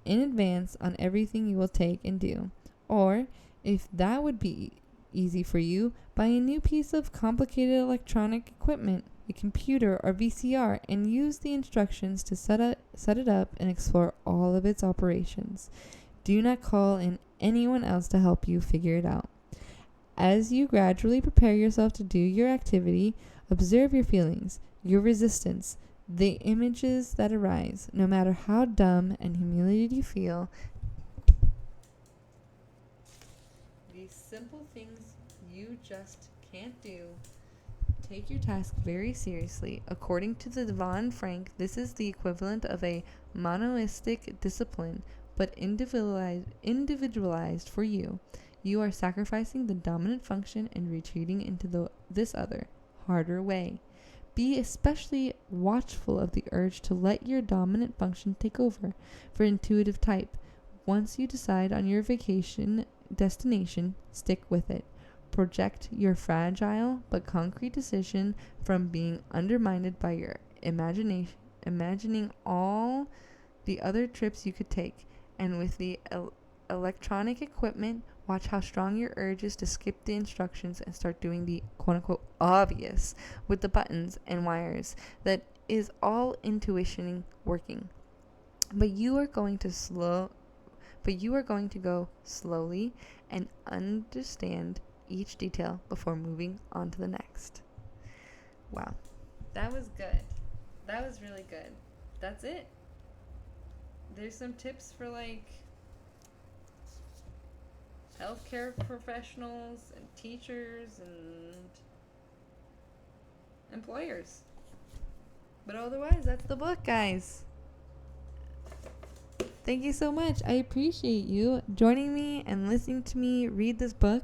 in advance on everything you will take and do. Or, if that would be easy for you, buy a new piece of complicated electronic equipment, a computer or VCR, and use the instructions to set it up and explore all of its operations. Do not call in anyone else to help you figure it out. As you gradually prepare yourself to do your activity, observe your feelings, your resistance, the images that arise. No matter how dumb and humiliated you feel, these simple things you just can't do. Take your task very seriously. According to the Von Frank, this is the equivalent of a monoistic discipline, but individualized for you. You are sacrificing the dominant function and retreating into this other, harder way. Be especially watchful of the urge to let your dominant function take over. For intuitive type, once you decide on your vacation destination, stick with it. Project your fragile but concrete decision from being undermined by your imagining all the other trips you could take. And with the electronic equipment, watch how strong your urge is to skip the instructions and start doing the quote-unquote obvious with the buttons and wires. That is all intuition working. But you are going to go slowly and understand each detail before moving on to the next. Wow. That was good. That was really good. That's it. There's some tips for healthcare professionals and teachers and employers. But otherwise, that's the book, guys. Thank you so much. I appreciate you joining me and listening to me read this book.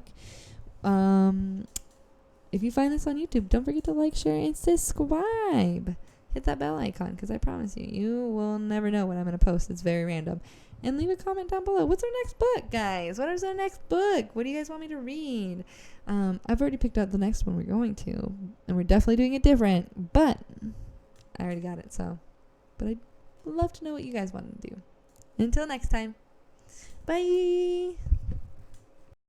If you find this on YouTube, don't forget to like, share, and subscribe. Hit that bell icon, because I promise you will never know when I'm going to post. It's very random. And leave a comment down below. What's our next book, guys? What is our next book? What do you guys want me to read? I've already picked out the next one we're going to. And we're definitely doing it different. But I already got it, so. But I'd love to know what you guys want to do. Until next time. Bye.